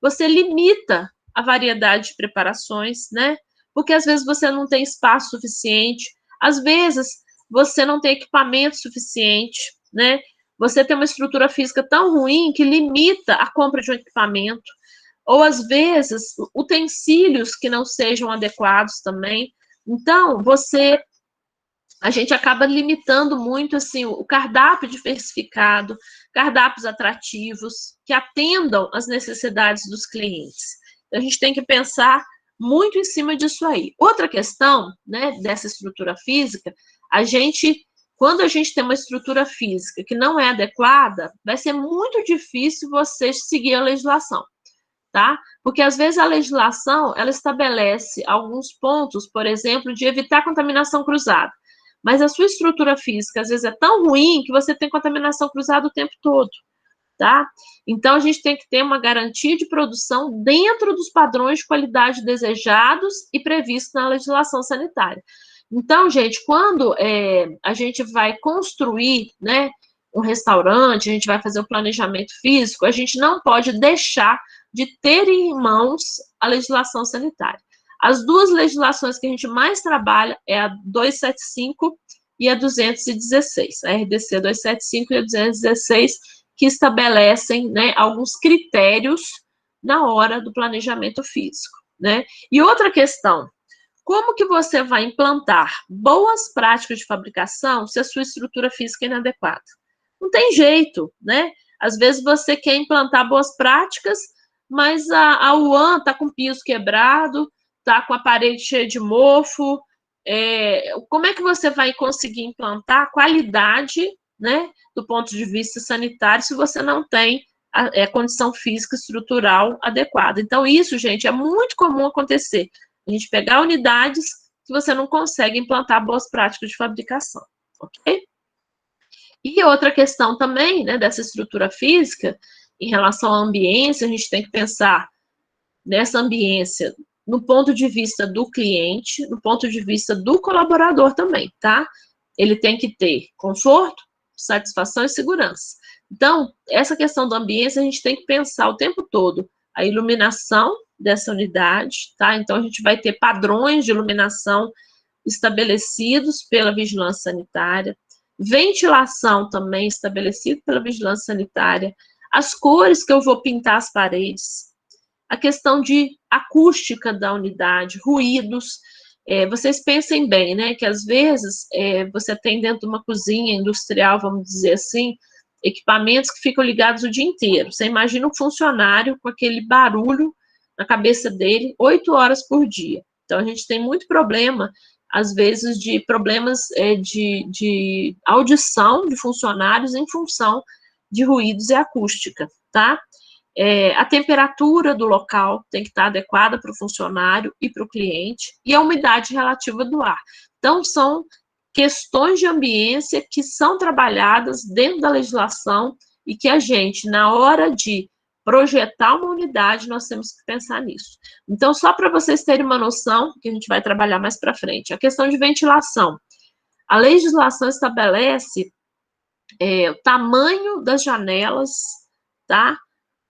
você limita a variedade de preparações, né? Porque às vezes você não tem espaço suficiente, às vezes você não tem equipamento suficiente, né? Você tem uma estrutura física tão ruim que limita a compra de um equipamento, ou às vezes utensílios que não sejam adequados também. Então, a gente acaba limitando muito assim o cardápio diversificado, cardápios atrativos que atendam às necessidades dos clientes. Então, a gente tem que pensar muito em cima disso aí. Outra questão, né, dessa estrutura física, quando a gente tem uma estrutura física que não é adequada, vai ser muito difícil você seguir a legislação, tá? Porque às vezes a legislação, ela estabelece alguns pontos, por exemplo, de evitar contaminação cruzada. Mas a sua estrutura física, às vezes, é tão ruim que você tem contaminação cruzada o tempo todo, tá? Então, a gente tem que ter uma garantia de produção dentro dos padrões de qualidade desejados e previstos na legislação sanitária. Então, gente, quando a gente vai construir, né, um restaurante, a gente vai fazer o planejamento físico, a gente não pode deixar de ter em mãos a legislação sanitária. As duas legislações que a gente mais trabalha é a 275 e a 216, a RDC 275 e a 216, que estabelecem, né, alguns critérios na hora do planejamento físico, né? E outra questão, como que você vai implantar boas práticas de fabricação se a sua estrutura física é inadequada? Não tem jeito, né? Às vezes você quer implantar boas práticas, mas a UAN está com o piso quebrado, está com a parede cheia de mofo. Como é que você vai conseguir implantar qualidade, né, do ponto de vista sanitário, se você não tem a condição física estrutural adequada? Então, isso, gente, é muito comum acontecer. A gente pegar unidades que você não consegue implantar boas práticas de fabricação, ok? E outra questão também, né, dessa estrutura física, em relação à ambiência, a gente tem que pensar nessa ambiência no ponto de vista do cliente, no ponto de vista do colaborador também, tá? Ele tem que ter conforto, satisfação e segurança. Então, essa questão da ambiência, a gente tem que pensar o tempo todo a iluminação dessa unidade, tá? Então, a gente vai ter padrões de iluminação estabelecidos pela vigilância sanitária, ventilação também estabelecida pela vigilância sanitária, as cores que eu vou pintar as paredes, a questão de acústica da unidade, ruídos. Vocês pensem bem, né, que às vezes você tem dentro de uma cozinha industrial, vamos dizer assim, equipamentos que ficam ligados o dia inteiro. Você imagina um funcionário com aquele barulho na cabeça dele 8 horas por dia. Então, a gente tem muito problema, às vezes, de problemas de audição de funcionários em função de ruídos e acústica, tá? A temperatura do local tem que estar adequada para o funcionário e para o cliente, e a umidade relativa do ar. Então, são questões de ambiência que são trabalhadas dentro da legislação e que a gente, na hora de projetar uma unidade, nós temos que pensar nisso. Então, só para vocês terem uma noção, que a gente vai trabalhar mais para frente, a questão de ventilação. A legislação estabelece o tamanho das janelas, tá?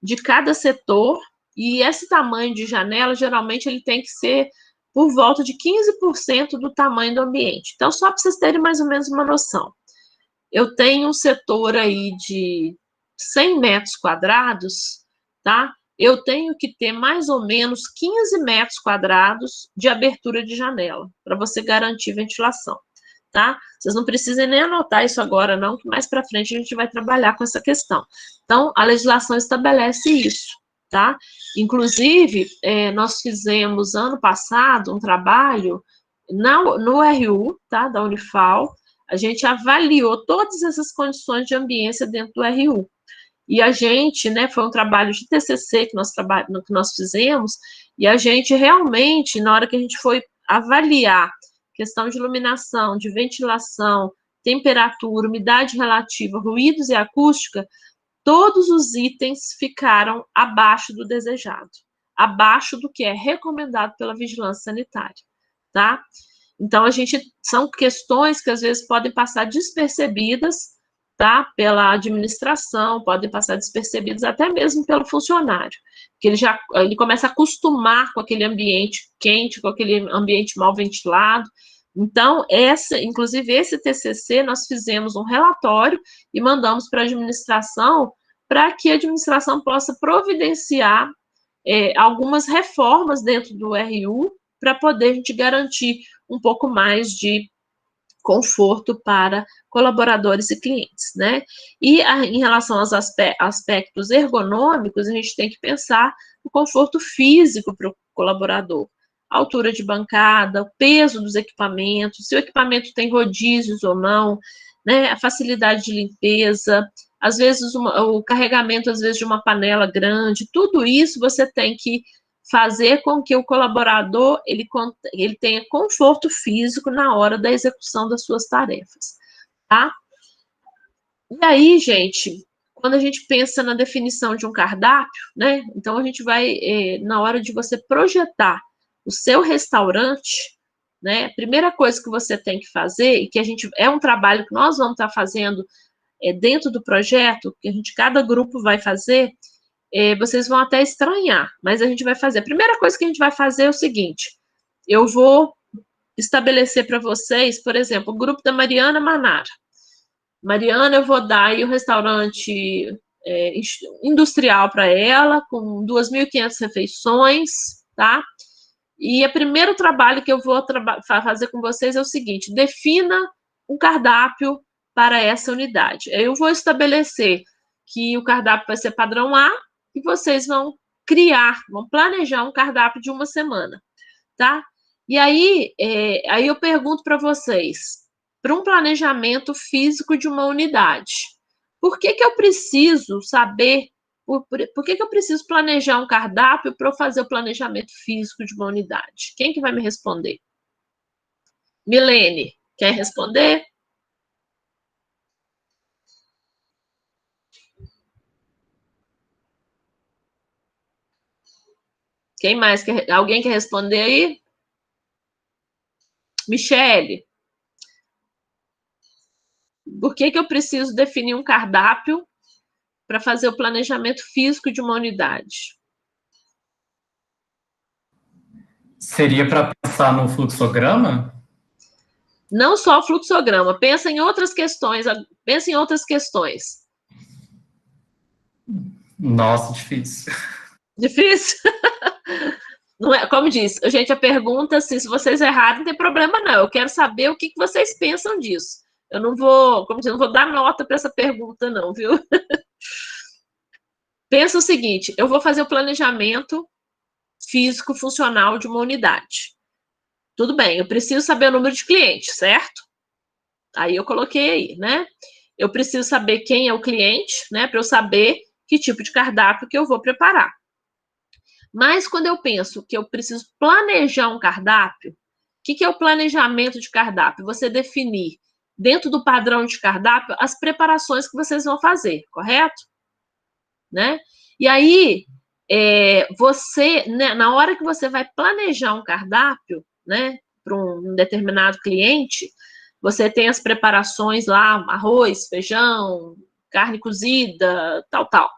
De cada setor, e esse tamanho de janela, geralmente, ele tem que ser por volta de 15% do tamanho do ambiente. Então, só para vocês terem mais ou menos uma noção. Eu tenho um setor aí de 100 metros quadrados, tá? Eu tenho que ter mais ou menos 15 metros quadrados de abertura de janela, para você garantir ventilação, tá? Vocês não precisam nem anotar isso agora, não, que mais para frente a gente vai trabalhar com essa questão. Então, a legislação estabelece isso, tá? Inclusive, nós fizemos ano passado um trabalho no RU, tá, da Unifal. A gente avaliou todas essas condições de ambiência dentro do RU. E a gente, né, foi um trabalho de TCC que nós fizemos, e a gente realmente, na hora que a gente foi avaliar questão de iluminação, de ventilação, temperatura, umidade relativa, ruídos e acústica, todos os itens ficaram abaixo do desejado, abaixo do que é recomendado pela vigilância sanitária, tá? Então, são questões que às vezes podem passar despercebidas, tá? Pela administração, podem passar despercebidas até mesmo pelo funcionário, que ele começa a acostumar com aquele ambiente quente, com aquele ambiente mal ventilado. Então, inclusive esse TCC, nós fizemos um relatório e mandamos para a administração, para que a administração possa providenciar algumas reformas dentro do RU, para poder a gente garantir um pouco mais de conforto para colaboradores e clientes, né? E em relação aos aspectos ergonômicos, a gente tem que pensar no conforto físico para o colaborador. A altura de bancada, o peso dos equipamentos, se o equipamento tem rodízios ou não, né? A facilidade de limpeza, às vezes o carregamento, às vezes, de uma panela grande, tudo isso você tem que fazer com que o colaborador ele tenha conforto físico na hora da execução das suas tarefas, tá? E aí, gente, quando a gente pensa na definição de um cardápio, né? Então, a gente vai, na hora de você projetar o seu restaurante, né? A primeira coisa que você tem que fazer, e que é um trabalho que nós vamos estar fazendo dentro do projeto, que cada grupo vai fazer, vocês vão até estranhar, mas a gente vai fazer. A primeira coisa que a gente vai fazer é o seguinte: eu vou estabelecer para vocês, por exemplo, o grupo da Mariana Manara. Mariana, eu vou dar aí um restaurante industrial para ela, com 2.500 refeições, tá? E o primeiro trabalho que eu vou fazer com vocês é o seguinte: defina um cardápio para essa unidade. Eu vou estabelecer que o cardápio vai ser padrão A e vocês vão vão planejar um cardápio de uma semana, tá? E aí, aí eu pergunto para vocês, para um planejamento físico de uma unidade, por que eu preciso saber, por que eu preciso planejar um cardápio para eu fazer o planejamento físico de uma unidade? Quem que vai me responder? Milene, quer responder? Quem mais? Alguém quer responder aí? Michele, por que eu preciso definir um cardápio para fazer o planejamento físico de uma unidade? Seria para pensar no fluxograma? Não só o fluxograma, pensa em outras questões. Pensa em outras questões. Nossa, difícil. Difícil? Não é, como disse, gente, a pergunta, assim, se vocês errarem, não tem problema não. Eu quero saber o que vocês pensam disso. Eu não vou, como diz, não vou dar nota para essa pergunta não, viu? Pensa o seguinte, eu vou fazer o planejamento físico funcional de uma unidade. Tudo bem, eu preciso saber o número de clientes, certo? Aí eu coloquei aí, né? Eu preciso saber quem é o cliente, né? Para eu saber que tipo de cardápio que eu vou preparar. Mas quando eu penso que eu preciso planejar um cardápio, o que é o planejamento de cardápio? Você definir, dentro do padrão de cardápio, as preparações que vocês vão fazer, correto? Né? E aí, você, né, na hora que você vai planejar um cardápio, né, para um determinado cliente, você tem as preparações lá, arroz, feijão, carne cozida, tal.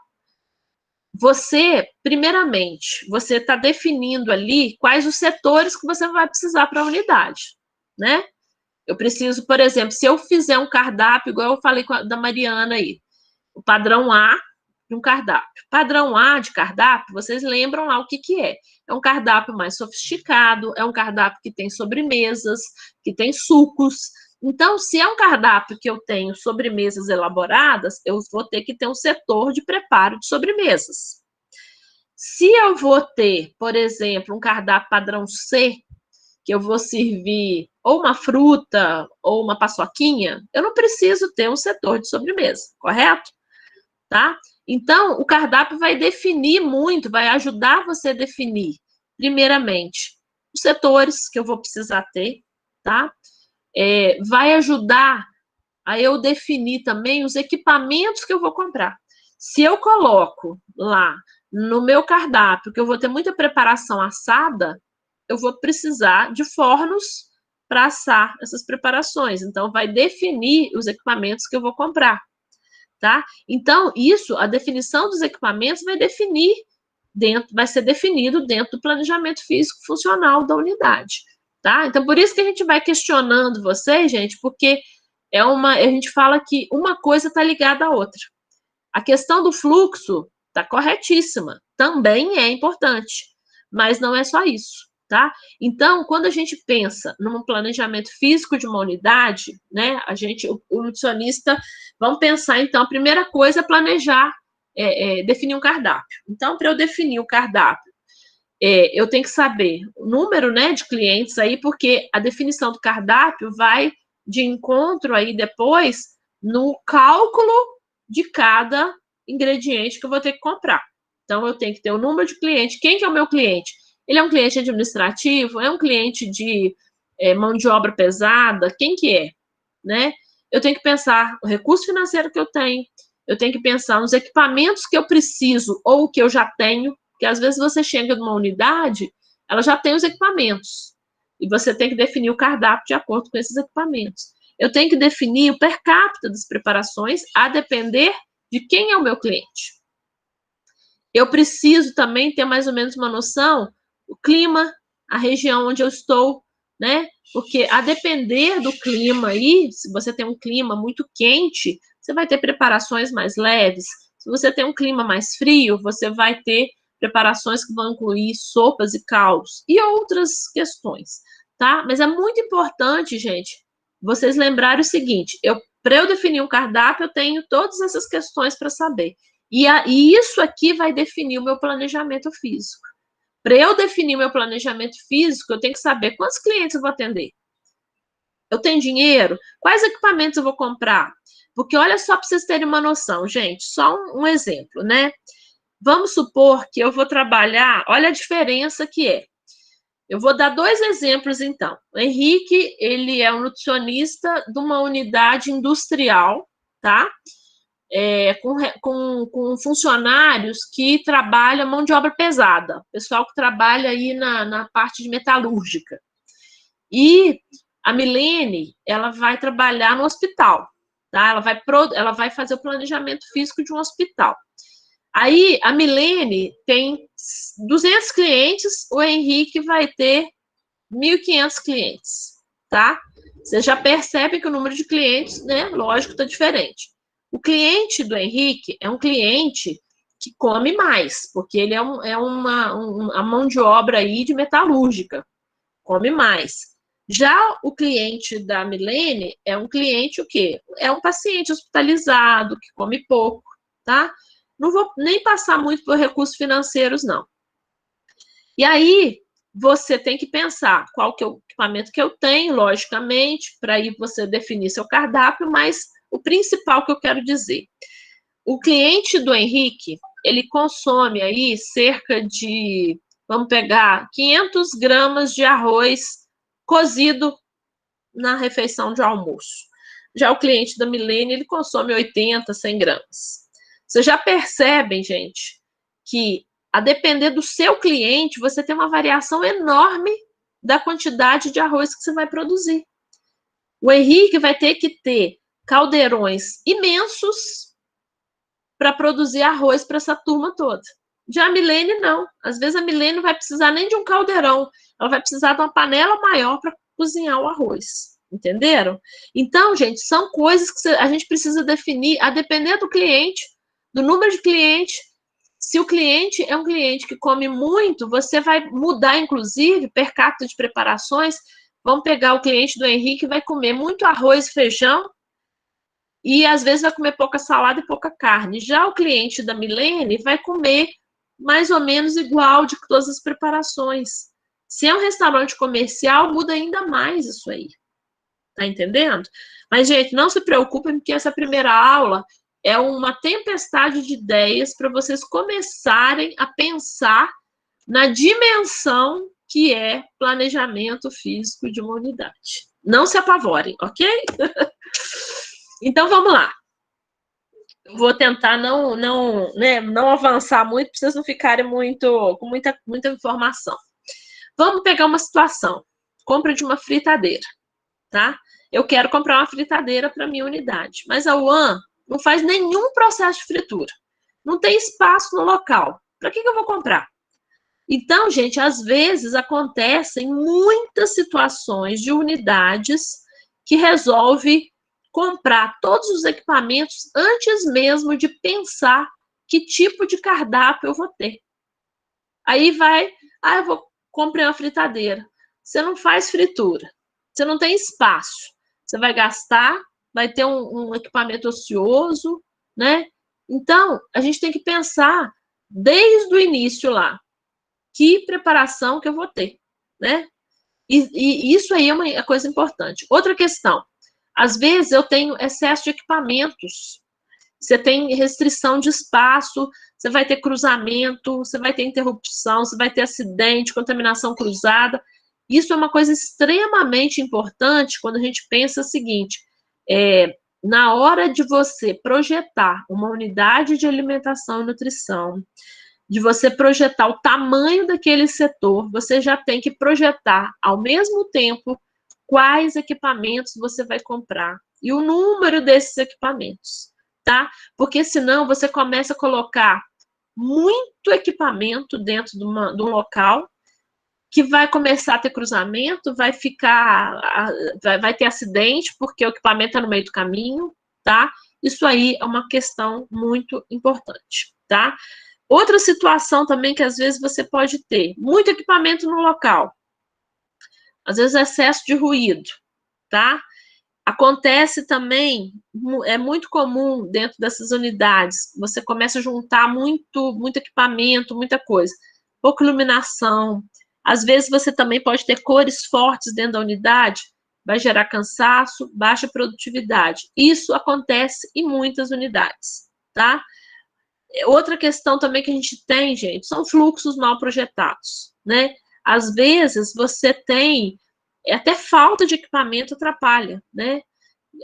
Você, primeiramente, você está definindo ali quais os setores que você vai precisar para a unidade, né? Eu preciso, por exemplo, se eu fizer um cardápio, igual eu falei da Mariana aí, o padrão A de um cardápio. Padrão A de cardápio, vocês lembram lá o que é. É um cardápio mais sofisticado, é um cardápio que tem sobremesas, que tem sucos. Então, se é um cardápio que eu tenho sobremesas elaboradas, eu vou ter que ter um setor de preparo de sobremesas. Se eu vou ter, por exemplo, um cardápio padrão C, que eu vou servir ou uma fruta ou uma paçoquinha, eu não preciso ter um setor de sobremesa, correto? Tá? Então, o cardápio vai definir muito, vai ajudar você a definir, primeiramente, os setores que eu vou precisar ter, tá? Vai ajudar a eu definir também os equipamentos que eu vou comprar. Se eu coloco lá no meu cardápio que eu vou ter muita preparação assada, eu vou precisar de fornos para assar essas preparações. Então, vai definir os equipamentos que eu vou comprar. Tá? Então, a definição dos equipamentos vai ser definido dentro do planejamento físico funcional da unidade, tá? Então, por isso que a gente vai questionando vocês, gente, porque a gente fala que uma coisa está ligada à outra. A questão do fluxo está corretíssima, também é importante, mas não é só isso. Tá? Então, quando a gente pensa num planejamento físico de uma unidade, né, o nutricionista, vamos pensar, então, a primeira coisa é planejar, definir um cardápio. Então, para eu definir o cardápio, eu tenho que saber o número, né, de clientes aí, porque a definição do cardápio vai de encontro aí depois no cálculo de cada ingrediente que eu vou ter que comprar. Então, eu tenho que ter o número de clientes. Quem que é o meu cliente? Ele é um cliente administrativo? É um cliente de mão de obra pesada? Quem que é? Né? Eu tenho que pensar o recurso financeiro que eu tenho que pensar nos equipamentos que eu preciso ou que eu já tenho, porque às vezes você chega numa unidade, ela já tem os equipamentos, e você tem que definir o cardápio de acordo com esses equipamentos. Eu tenho que definir o per capita das preparações, a depender de quem é o meu cliente. Eu preciso também ter mais ou menos uma noção do clima, a região onde eu estou, né? Porque a depender do clima aí, se você tem um clima muito quente, você vai ter preparações mais leves. Se você tem um clima mais frio, você vai ter preparações que vão incluir sopas e caldos e outras questões, tá? Mas é muito importante, gente, vocês lembrarem o seguinte, Para eu definir um cardápio, eu tenho todas essas questões para saber. E isso aqui vai definir o meu planejamento físico. Para eu definir o meu planejamento físico, eu tenho que saber quantos clientes eu vou atender. Eu tenho dinheiro? Quais equipamentos eu vou comprar? Porque olha só para vocês terem uma noção, gente, só um exemplo, né? Vamos supor que eu vou trabalhar, olha a diferença que é. Eu vou dar 2 exemplos, então. O Henrique, ele é um nutricionista de uma unidade industrial, tá? Com funcionários que trabalham mão de obra pesada, pessoal que trabalha aí na parte de metalúrgica. E a Milene, ela vai trabalhar no hospital, tá? Ela vai fazer o planejamento físico de um hospital. Aí, a Milene tem 200 clientes, o Henrique vai ter 1.500 clientes, tá? Você já percebe que o número de clientes, né, lógico, está diferente. O cliente do Henrique é um cliente que come mais, porque ele uma mão de obra aí de metalúrgica, come mais. Já o cliente da Milene é um cliente o quê? É um paciente hospitalizado, que come pouco, tá? Não vou nem passar muito por recursos financeiros, não. E aí, você tem que pensar qual que é o equipamento que eu tenho, logicamente, para aí você definir seu cardápio, mas o principal que eu quero dizer, o cliente do Henrique, ele consome aí cerca de, vamos pegar, 500 gramas de arroz cozido na refeição de almoço. Já o cliente da Milene, ele consome 80, 100 gramas. Vocês já percebem, gente, que a depender do seu cliente, você tem uma variação enorme da quantidade de arroz que você vai produzir. O Henrique vai ter que ter caldeirões imensos para produzir arroz para essa turma toda. Já a Milene, não. Às vezes a Milene não vai precisar nem de um caldeirão, ela vai precisar de uma panela maior para cozinhar o arroz. Entenderam? Então, gente, são coisas que a gente precisa definir a depender do cliente, do número de clientes. Se o cliente é um cliente que come muito, você vai mudar, inclusive, per capita de preparações. Vamos pegar o cliente do Henrique, vai comer muito arroz e feijão, e às vezes vai comer pouca salada e pouca carne. Já o cliente da Milene vai comer mais ou menos igual de todas as preparações. Se é um restaurante comercial, muda ainda mais isso aí. Tá entendendo? Mas, gente, não se preocupem, porque essa primeira aula é uma tempestade de ideias para vocês começarem a pensar na dimensão que é planejamento físico de uma unidade. Não se apavorem, ok? Então, vamos lá. Vou tentar não avançar muito, para vocês não ficarem com muita informação. Vamos pegar uma situação. Compra de uma fritadeira, tá? Eu quero comprar uma fritadeira para minha unidade, mas a UAN não faz nenhum processo de fritura. Não tem espaço no local. Para que eu vou comprar? Então, gente, às vezes acontecem muitas situações de unidades que resolve comprar todos os equipamentos antes mesmo de pensar que tipo de cardápio eu vou ter. Aí eu vou comprar uma fritadeira. Você não faz fritura, você não tem espaço. Você vai gastar, vai ter um equipamento ocioso, né? Então, a gente tem que pensar desde o início lá, que preparação que eu vou ter, né? E isso aí é uma coisa importante. Outra questão, às vezes eu tenho excesso de equipamentos, você tem restrição de espaço, você vai ter cruzamento, você vai ter interrupção, você vai ter acidente, contaminação cruzada. Isso é uma coisa extremamente importante quando a gente pensa o seguinte, na hora de você projetar uma unidade de alimentação e nutrição, de você projetar o tamanho daquele setor, você já tem que projetar, ao mesmo tempo, quais equipamentos você vai comprar e o número desses equipamentos, tá? Porque senão você começa a colocar muito equipamento dentro de um local que vai começar a ter cruzamento, vai ter acidente, porque o equipamento está no meio do caminho, tá? Isso aí é uma questão muito importante, tá? Outra situação também que às vezes você pode ter, muito equipamento no local, às vezes excesso de ruído, tá? Acontece também, é muito comum dentro dessas unidades, você começa a juntar muito equipamento, muita coisa, pouca iluminação. Às vezes você também pode ter cores fortes dentro da unidade, vai gerar cansaço, baixa produtividade. Isso acontece em muitas unidades, tá? Outra questão também que a gente tem, gente, são fluxos mal projetados, né? Às vezes você tem até falta de equipamento atrapalha, né?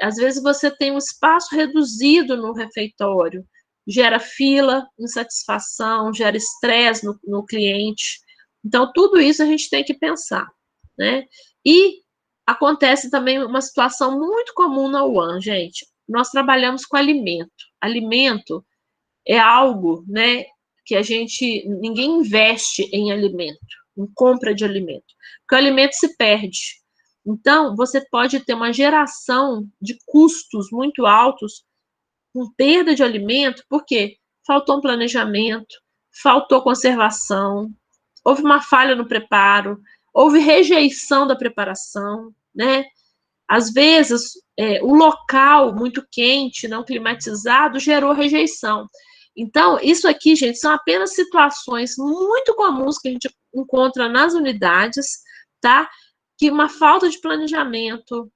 Às vezes você tem um espaço reduzido no refeitório, gera fila, insatisfação, gera estresse no cliente. Então, tudo isso a gente tem que pensar, né? E acontece também uma situação muito comum na UAN, gente. Nós trabalhamos com alimento. Alimento é algo, né, que ninguém investe em alimento, em compra de alimento, porque o alimento se perde. Então, você pode ter uma geração de custos muito altos com perda de alimento, porque faltou um planejamento, faltou conservação, houve uma falha no preparo, houve rejeição da preparação, né? Às vezes, o local muito quente, não climatizado, gerou rejeição. Então, isso aqui, gente, são apenas situações muito comuns que a gente encontra nas unidades, tá? Que uma falta de planejamento,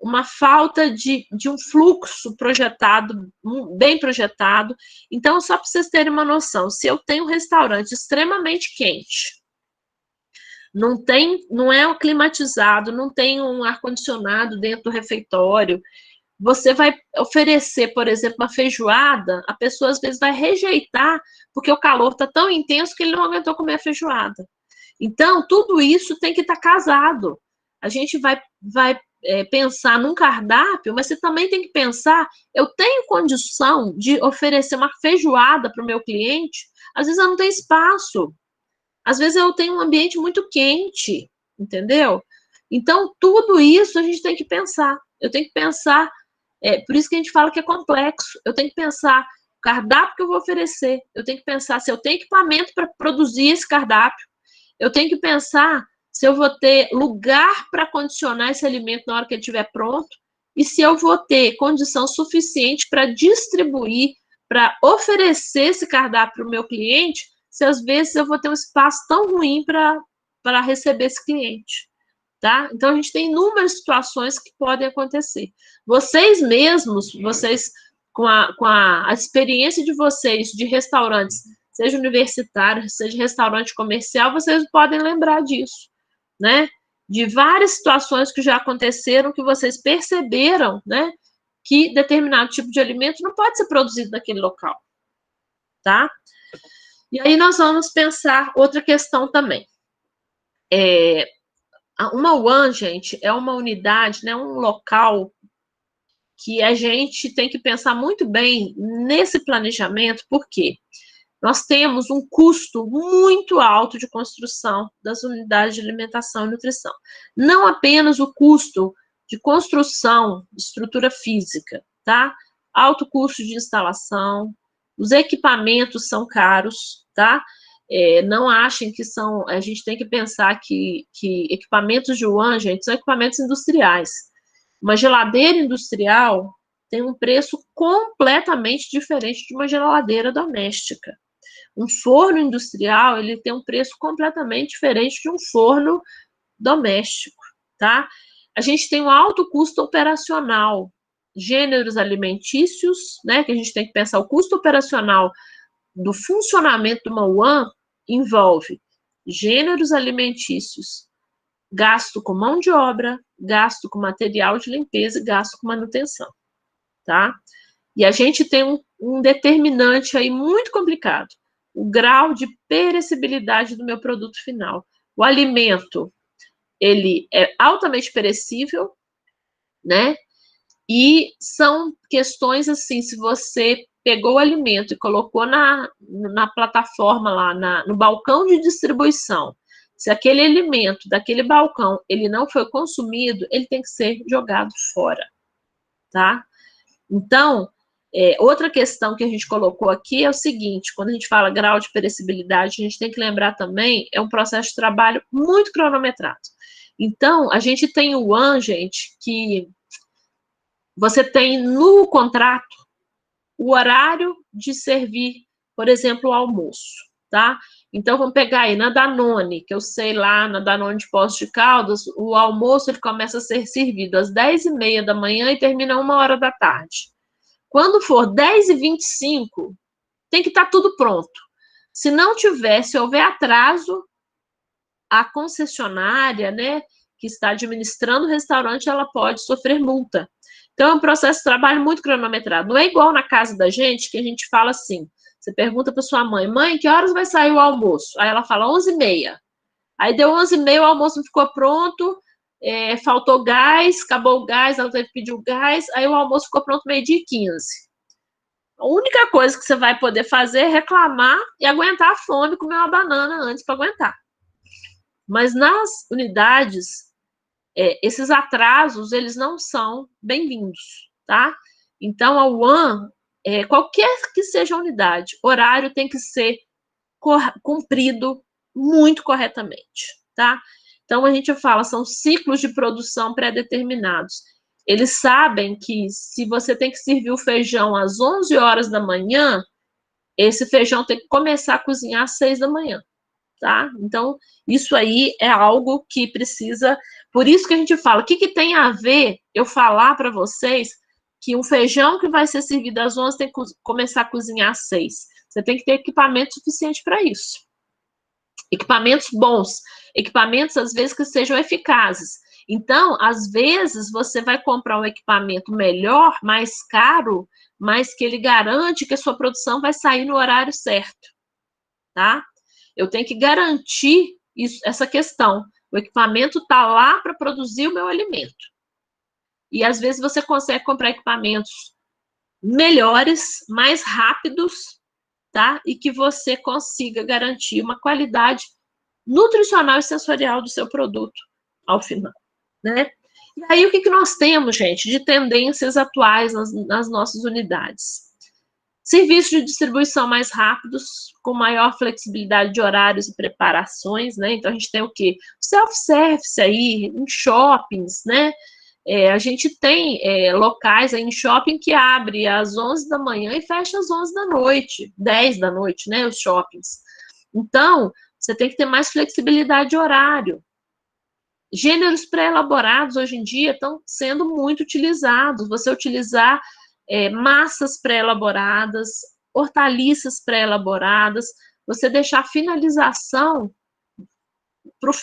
uma falta de um fluxo projetado, bem projetado. Então, só para vocês terem uma noção, se eu tenho um restaurante extremamente quente, não é climatizado, não tem um ar-condicionado dentro do refeitório, você vai oferecer, por exemplo, uma feijoada, a pessoa às vezes vai rejeitar, porque o calor está tão intenso que ele não aguentou comer a feijoada. Então, tudo isso tem que estar casado. A gente vai pensar num cardápio, mas você também tem que pensar, eu tenho condição de oferecer uma feijoada para o meu cliente? Às vezes eu não tenho espaço. Às vezes eu tenho um ambiente muito quente, entendeu? Então, tudo isso a gente tem que pensar. Eu tenho que pensar, por isso que a gente fala que é complexo. Eu tenho que pensar o cardápio que eu vou oferecer. Eu tenho que pensar se eu tenho equipamento para produzir esse cardápio. Eu tenho que pensar se eu vou ter lugar para condicionar esse alimento na hora que ele estiver pronto e se eu vou ter condição suficiente para distribuir, para oferecer esse cardápio para o meu cliente, se às vezes eu vou ter um espaço tão ruim para receber esse cliente, tá? Então, a gente tem inúmeras situações que podem acontecer. Vocês mesmos, com a experiência de vocês de restaurantes, seja universitário, seja restaurante comercial, vocês podem lembrar disso, né? De várias situações que já aconteceram, que vocês perceberam, né? Que determinado tipo de alimento não pode ser produzido naquele local, tá? E aí nós vamos pensar outra questão também. Uma UAN, gente, é uma unidade, né, um local que a gente tem que pensar muito bem nesse planejamento, porque nós temos um custo muito alto de construção das unidades de alimentação e nutrição. Não apenas o custo de construção, de estrutura física, tá? Alto custo de instalação, os equipamentos são caros, tá? Não achem que são... A gente tem que pensar que equipamentos de UAN, gente, são equipamentos industriais. Uma geladeira industrial tem um preço completamente diferente de uma geladeira doméstica. Um forno industrial, ele tem um preço completamente diferente de um forno doméstico, tá? A gente tem um alto custo operacional, gêneros alimentícios, né, que a gente tem que pensar o custo operacional do funcionamento de uma UAN envolve gêneros alimentícios, gasto com mão de obra, gasto com material de limpeza e gasto com manutenção, tá? E a gente tem um determinante aí muito complicado, o grau de perecibilidade do meu produto final. O alimento, ele é altamente perecível, né? E são questões assim, se você pegou o alimento e colocou na plataforma lá, no balcão de distribuição, se aquele alimento daquele balcão, ele não foi consumido, ele tem que ser jogado fora, tá? Então, outra questão que a gente colocou aqui é o seguinte, quando a gente fala grau de perecibilidade, a gente tem que lembrar também, é um processo de trabalho muito cronometrado. Então, a gente tem o UAN, gente, que você tem no contrato o horário de servir, por exemplo, o almoço, tá? Então, vamos pegar aí na Danone, que eu sei lá, na Danone de Poços de Caldas, o almoço ele começa a ser servido às 10h30 da manhã e termina 1h da tarde. Quando for 10h25, tem que estar tudo pronto. Se não tiver, se houver atraso, a concessionária, né, que está administrando o restaurante, ela pode sofrer multa. Então, é um processo de trabalho muito cronometrado. Não é igual na casa da gente, que a gente fala assim, você pergunta para sua mãe, mãe, que horas vai sair o almoço? Aí ela fala 11h30. Aí deu 11h30, o almoço não ficou pronto, faltou gás, acabou o gás, ela teve que pedir o gás, aí o almoço ficou pronto 12h15. A única coisa que você vai poder fazer é reclamar e aguentar a fome, comer uma banana antes para aguentar. Mas nas unidades, esses atrasos, eles não são bem-vindos, tá? Então, a UAN, qualquer que seja a unidade, horário tem que ser cumprido muito corretamente, tá? Então, a gente fala, são ciclos de produção pré-determinados. Eles sabem que se você tem que servir o feijão às 11h da manhã, esse feijão tem que começar a cozinhar às 6h, tá? Então, isso aí é algo que precisa... Por isso que a gente fala, o que tem a ver eu falar para vocês que um feijão que vai ser servido às 11 tem que começar a cozinhar às 6? Você tem que ter equipamento suficiente para isso. Equipamentos bons, equipamentos, às vezes, que sejam eficazes. Então, às vezes, você vai comprar um equipamento melhor, mais caro, mas que ele garante que a sua produção vai sair no horário certo, tá? Eu tenho que garantir essa questão. O equipamento está lá para produzir o meu alimento. E, às vezes, você consegue comprar equipamentos melhores, mais rápidos, tá? E que você consiga garantir uma qualidade nutricional e sensorial do seu produto ao final, né? E aí, o que nós temos, gente, de tendências atuais nas nossas unidades? Serviços de distribuição mais rápidos, com maior flexibilidade de horários e preparações, né? Então, a gente tem o quê? Self-service aí, em shoppings, né? A gente tem locais aí em shopping que abre às 11h e fecha às 11h, 10h, né? Os shoppings. Então, você tem que ter mais flexibilidade de horário. Gêneros pré-elaborados, hoje em dia, estão sendo muito utilizados. Você utilizar massas pré-elaboradas, hortaliças pré-elaboradas, você deixar a finalização,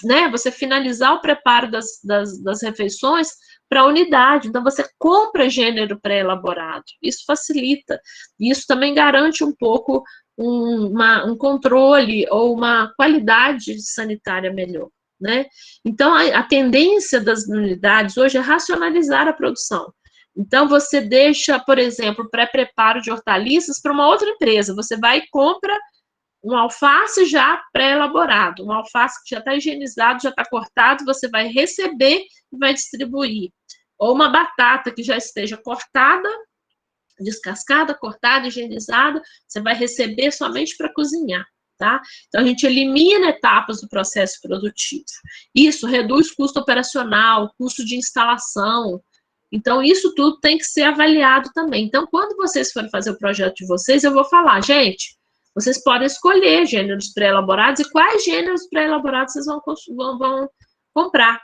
né, você finalizar o preparo das refeições para a unidade. Então, você compra gênero pré-elaborado. Isso facilita. E isso também garante um pouco um controle ou uma qualidade sanitária melhor, né? Então, a tendência das unidades hoje é racionalizar a produção. Então, você deixa, por exemplo, pré-preparo de hortaliças para uma outra empresa. Você vai e compra um alface já pré-elaborado, um alface que já está higienizado, já está cortado, você vai receber e vai distribuir. Ou uma batata que já esteja cortada, descascada, cortada, higienizada, você vai receber somente para cozinhar, tá? Então, a gente elimina etapas do processo produtivo. Isso reduz custo operacional, custo de instalação. Então, isso tudo tem que ser avaliado também. Então, quando vocês forem fazer o projeto de vocês, eu vou falar, gente, vocês podem escolher gêneros pré-elaborados e quais gêneros pré-elaborados vocês vão comprar.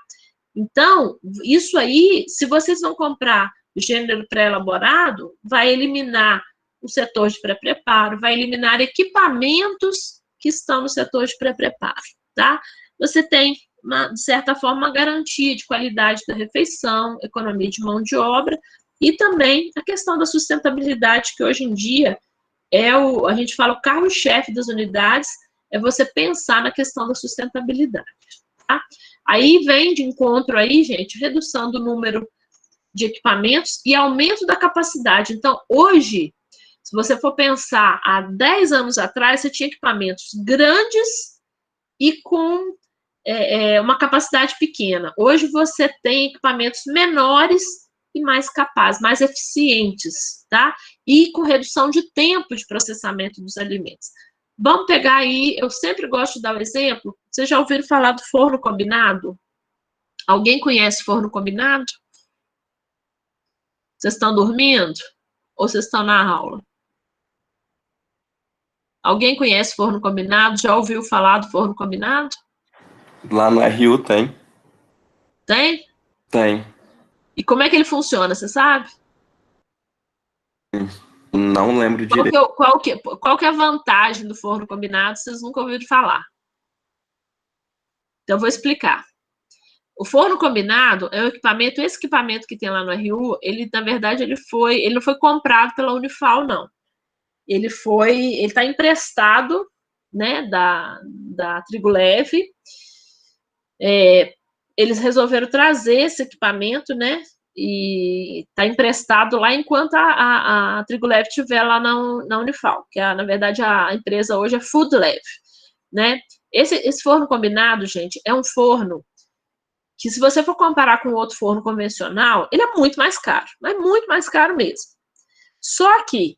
Então, isso aí, se vocês vão comprar o gênero pré-elaborado, vai eliminar o setor de pré-preparo, vai eliminar equipamentos que estão no setor de pré-preparo, tá? Você tem, de certa forma, uma garantia de qualidade da refeição, economia de mão de obra e também a questão da sustentabilidade, que hoje em dia a gente fala, o carro-chefe das unidades é você pensar na questão da sustentabilidade, tá? Aí vem de encontro aí, gente, redução do número de equipamentos e aumento da capacidade. Então, hoje, se você for pensar, há 10 anos atrás, você tinha equipamentos grandes e com uma capacidade pequena. Hoje, você tem equipamentos menores e mais capazes, mais eficientes, tá? E com redução de tempo de processamento dos alimentos. Vamos pegar aí, eu sempre gosto de dar o exemplo, vocês já ouviram falar do forno combinado? Alguém conhece forno combinado? Vocês estão dormindo? Ou vocês estão na aula? Alguém conhece forno combinado? Já ouviu falar do forno combinado? Lá no RU tem. Tem? Tem. E como é que ele funciona, você sabe? Não lembro direito. Qual que é a vantagem do forno combinado? Vocês nunca ouviram falar. Então, eu vou explicar. O forno combinado é um equipamento, esse equipamento que tem lá no RU, ele, na verdade, ele não foi comprado pela Unifal, não. Ele está emprestado, né, da Trigo Leve. Eles resolveram trazer esse equipamento, né, e está emprestado lá enquanto a Trigo Leve estiver lá na Unifal, que na verdade a empresa hoje é Food Leve, né. Esse forno combinado, gente, é um forno que, se você for comparar com outro forno convencional, ele é muito mais caro, mas muito mais caro mesmo. Só que,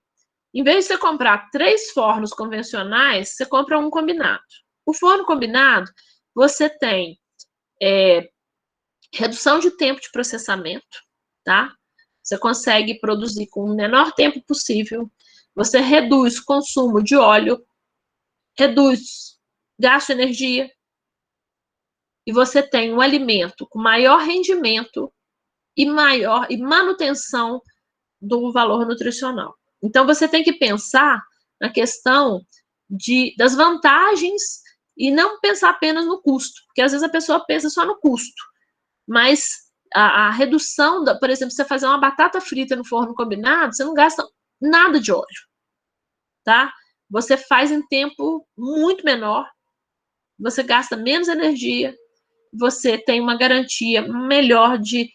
em vez de você comprar 3 fornos convencionais, você compra um combinado. O forno combinado, você tem redução de tempo de processamento, tá? Você consegue produzir com o menor tempo possível, você reduz o consumo de óleo, reduz gasto de energia, e você tem um alimento com maior rendimento e manutenção do valor nutricional. Então, você tem que pensar na questão das vantagens e não pensar apenas no custo, porque às vezes a pessoa pensa só no custo, mas a redução, por exemplo, você fazer uma batata frita no forno combinado, você não gasta nada de óleo, tá? Você faz em tempo muito menor, você gasta menos energia, você tem uma garantia melhor de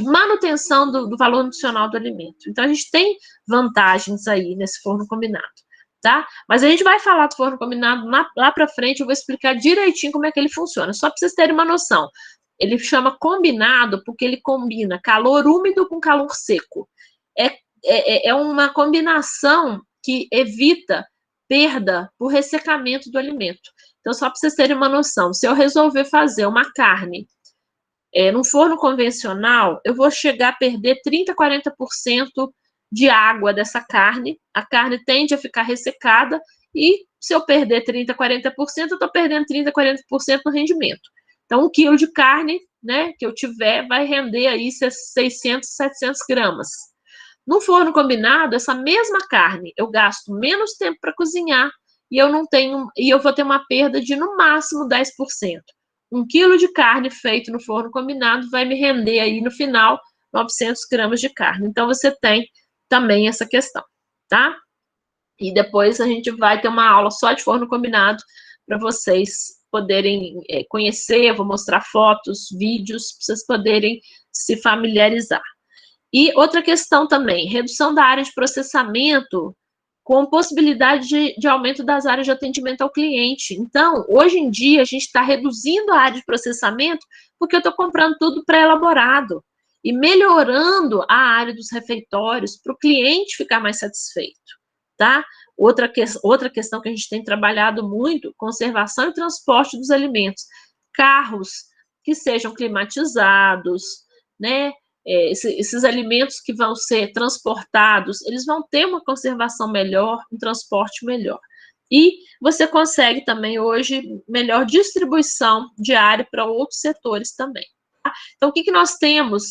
manutenção do valor nutricional do alimento. Então, a gente tem vantagens aí nesse forno combinado, tá? Mas a gente vai falar do forno combinado lá para frente, eu vou explicar direitinho como é que ele funciona, só para vocês terem uma noção. Ele chama combinado porque ele combina calor úmido com calor seco. É uma combinação que evita perda por ressecamento do alimento. Então, só para vocês terem uma noção, se eu resolver fazer uma carne num forno convencional, eu vou chegar a perder 30%, 40% de água dessa carne. A carne tende a ficar ressecada e, se eu perder 30%, 40%, eu estou perdendo 30%, 40% no rendimento. Então, 1 quilo de carne, né, que eu tiver, vai render aí 600, 700 gramas. No forno combinado, essa mesma carne, eu gasto menos tempo para cozinhar e eu vou ter uma perda de, no máximo, 10%. 1 quilo de carne feito no forno combinado vai me render aí, no final, 900 gramas de carne. Então, você tem também essa questão, tá? E depois a gente vai ter uma aula só de forno combinado para vocês poderem conhecer. Eu vou mostrar fotos, vídeos, para vocês poderem se familiarizar. E outra questão também, redução da área de processamento com possibilidade de aumento das áreas de atendimento ao cliente. Então, hoje em dia, a gente está reduzindo a área de processamento porque eu estou comprando tudo pré-elaborado e melhorando a área dos refeitórios para o cliente ficar mais satisfeito, tá? Outra questão que a gente tem trabalhado muito, conservação e transporte dos alimentos. Carros que sejam climatizados, né? Esses alimentos que vão ser transportados, eles vão ter uma conservação melhor, um transporte melhor. E você consegue também, hoje, melhor distribuição de área para outros setores também. Tá? Então, o que nós temos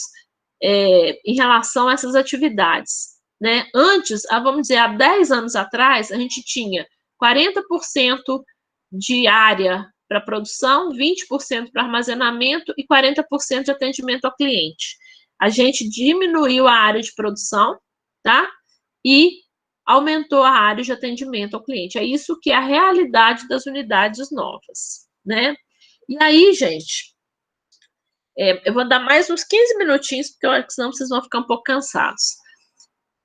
em relação a essas atividades? Né? Antes, vamos dizer, há 10 anos atrás, a gente tinha 40% de área para produção, 20% para armazenamento e 40% de atendimento ao cliente. A gente diminuiu a área de produção, tá? E aumentou a área de atendimento ao cliente. É isso que é a realidade das unidades novas, né? E aí, gente, eu vou dar mais uns 15 minutinhos, porque senão vocês vão ficar um pouco cansados.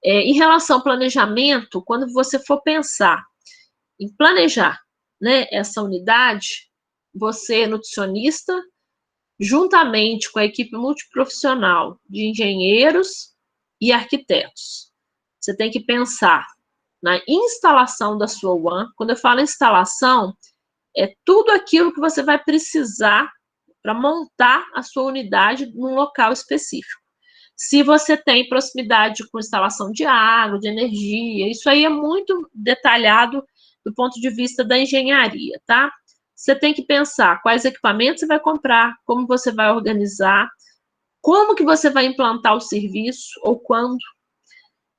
Em relação ao planejamento, quando você for pensar em planejar, né, essa unidade, você, nutricionista, juntamente com a equipe multiprofissional de engenheiros e arquitetos. Você tem que pensar na instalação da sua WAN. Quando eu falo instalação, é tudo aquilo que você vai precisar para montar a sua unidade num local específico. se você tem proximidade com instalação de água, de energia. Isso aí é muito detalhado do ponto de vista da engenharia, tá? Você tem que pensar quais equipamentos você vai comprar, como você vai organizar, como que você vai implantar o serviço ou quando.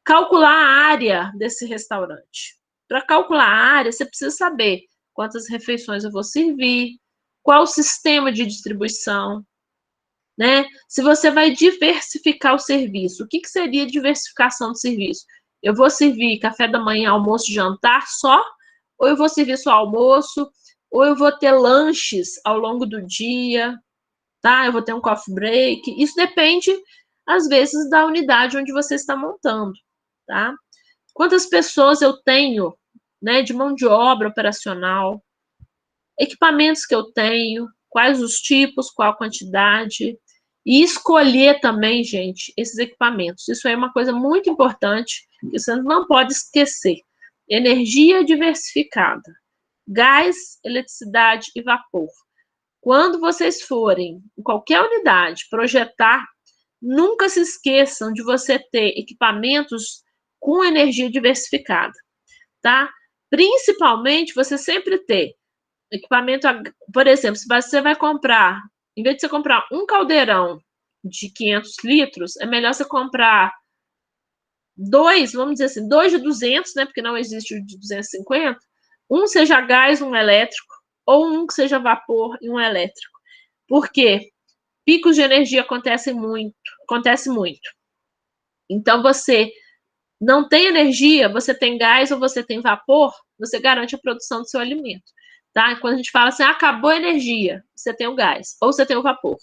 Calcular a área desse restaurante. Para calcular a área, você precisa saber quantas refeições eu vou servir, qual o sistema de distribuição, né? Se você vai diversificar o serviço, o que seria diversificação do serviço? Eu vou servir café da manhã, almoço e jantar só? Ou eu vou servir só almoço? Ou eu vou ter lanches ao longo do dia? Tá? Eu vou ter um coffee break? Isso depende, às vezes, da unidade onde você está montando, tá? Quantas pessoas eu tenho, né, de mão de obra operacional? Equipamentos que eu tenho, quais os tipos, qual a quantidade, e escolher também, gente, esses equipamentos. Isso é uma coisa muito importante que você não pode esquecer. Energia diversificada, gás, eletricidade e vapor. Quando vocês forem em qualquer unidade projetar, nunca se esqueçam de você ter equipamentos com energia diversificada, tá? Principalmente você sempre ter equipamento, por exemplo, se você vai comprar, em vez de você comprar um caldeirão de 500 litros, é melhor você comprar dois, vamos dizer assim, dois de 200, né, porque não existe o de 250, um seja gás, um elétrico, ou um que seja vapor e um elétrico. Por quê? Picos de energia acontece muito. Então, você não tem energia, você tem gás ou você tem vapor, você garante a produção do seu alimento. Tá? Quando a gente fala assim, acabou a energia, você tem o gás ou você tem o vapor.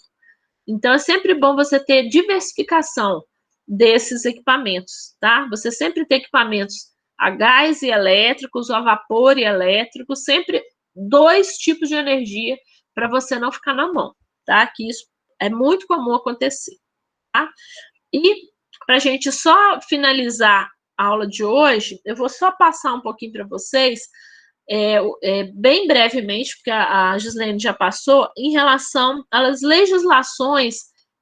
Então, é sempre bom você ter diversificação desses equipamentos, tá? Você sempre ter equipamentos a gás e elétricos, ou a vapor e elétrico, sempre dois tipos de energia para você não ficar na mão, tá? Que isso é muito comum acontecer, tá? E para a gente só finalizar a aula de hoje, eu vou só passar um pouquinho para vocês, bem brevemente, porque a Gislene já passou, em relação às legislações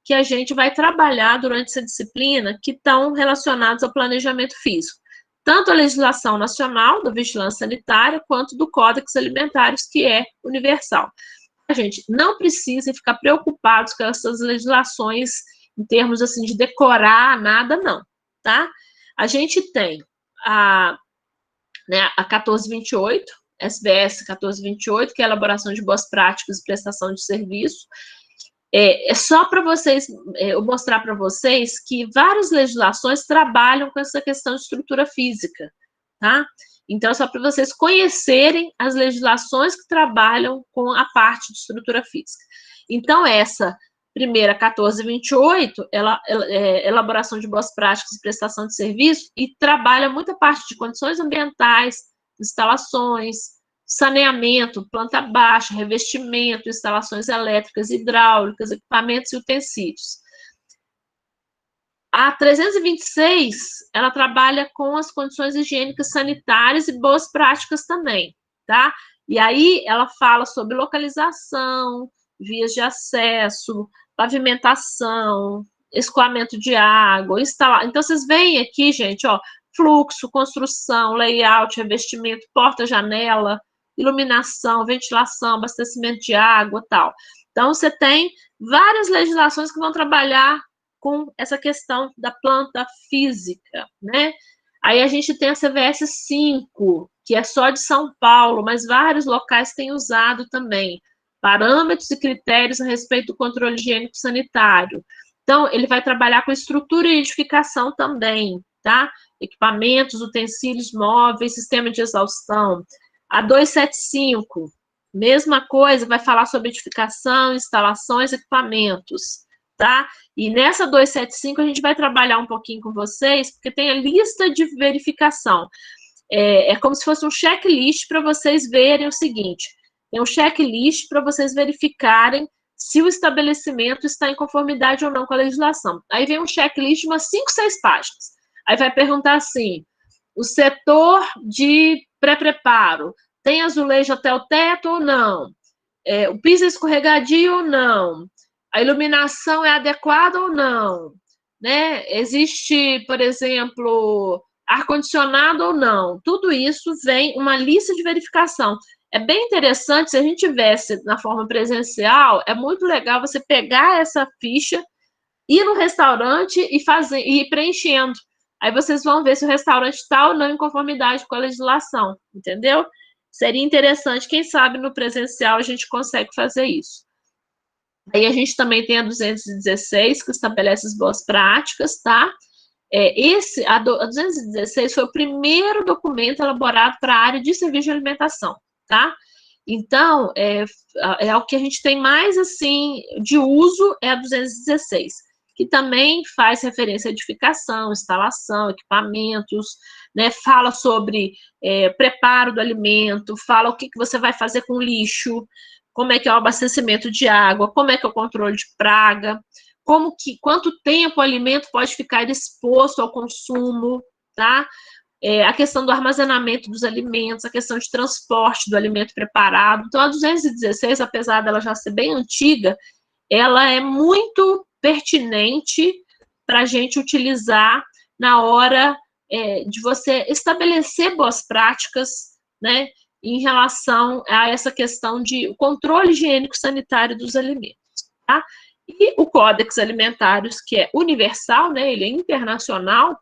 que a gente vai trabalhar durante essa disciplina que estão relacionadas ao planejamento físico. Tanto a legislação nacional da vigilância sanitária, quanto do Códex Alimentares, que é universal. A gente não precisa ficar preocupados com essas legislações em termos assim de decorar nada, não, tá? A gente tem a 1428, SBS 1428, que é a elaboração de boas práticas e prestação de serviço. É só para vocês, eu mostrar para vocês que várias legislações trabalham com essa questão de estrutura física, tá? Então, é só para vocês conhecerem as legislações que trabalham com a parte de estrutura física. Então, essa primeira, 1428, ela é elaboração de boas práticas e prestação de serviço, e trabalha muita parte de condições ambientais, instalações, saneamento, planta baixa, revestimento, instalações elétricas, hidráulicas, equipamentos e utensílios. A 326, ela trabalha com as condições higiênicas sanitárias e boas práticas também, tá? E aí ela fala sobre localização, vias de acesso, pavimentação, escoamento de água, instalar. Então, vocês veem aqui, gente, ó, fluxo, construção, layout, revestimento, porta, janela, iluminação, ventilação, abastecimento de água, tal. Então, você tem várias legislações que vão trabalhar com essa questão da planta física, né? Aí a gente tem a CVS 5, que é só de São Paulo, mas vários locais têm usado também. Parâmetros e critérios a respeito do controle higiênico sanitário. Então, ele vai trabalhar com estrutura e edificação também, tá? Equipamentos, utensílios móveis, sistema de exaustão. A 275, mesma coisa, vai falar sobre edificação, instalações, equipamentos, tá? E nessa 275 a gente vai trabalhar um pouquinho com vocês, porque tem a lista de verificação. É como se fosse um checklist para vocês verem o seguinte: tem um checklist para vocês verificarem se o estabelecimento está em conformidade ou não com a legislação. Aí vem um checklist de umas 5, 6 páginas. Aí vai perguntar assim: o setor de pré-preparo tem azulejo até o teto ou não? O piso é escorregadio ou não? A iluminação é adequada ou não? né? Existe, por exemplo, ar-condicionado ou não. Tudo isso vem uma lista de verificação. É bem interessante, se a gente tivesse na forma presencial, é muito legal você pegar essa ficha, ir no restaurante e ir preenchendo. Aí vocês vão ver se o restaurante está ou não em conformidade com a legislação, entendeu? Seria interessante, quem sabe no presencial a gente consegue fazer isso. Aí a gente também tem a 216, que estabelece as boas práticas, tá? A 216 foi o primeiro documento elaborado para a área de serviço de alimentação, tá? Então, é o que a gente tem mais, assim, de uso, é a 216, que também faz referência à edificação, instalação, equipamentos, né? Fala sobre preparo do alimento, fala o que você vai fazer com o lixo, como é que é o abastecimento de água, como é que é o controle de praga, quanto tempo o alimento pode ficar exposto ao consumo, tá? A questão do armazenamento dos alimentos, a questão de transporte do alimento preparado. Então, a 216, apesar dela já ser bem antiga, ela é muito pertinente para a gente utilizar na hora de você estabelecer boas práticas, né, em relação a essa questão de controle higiênico-sanitário dos alimentos, tá? E o Códex Alimentários, que é universal, né, ele é internacional,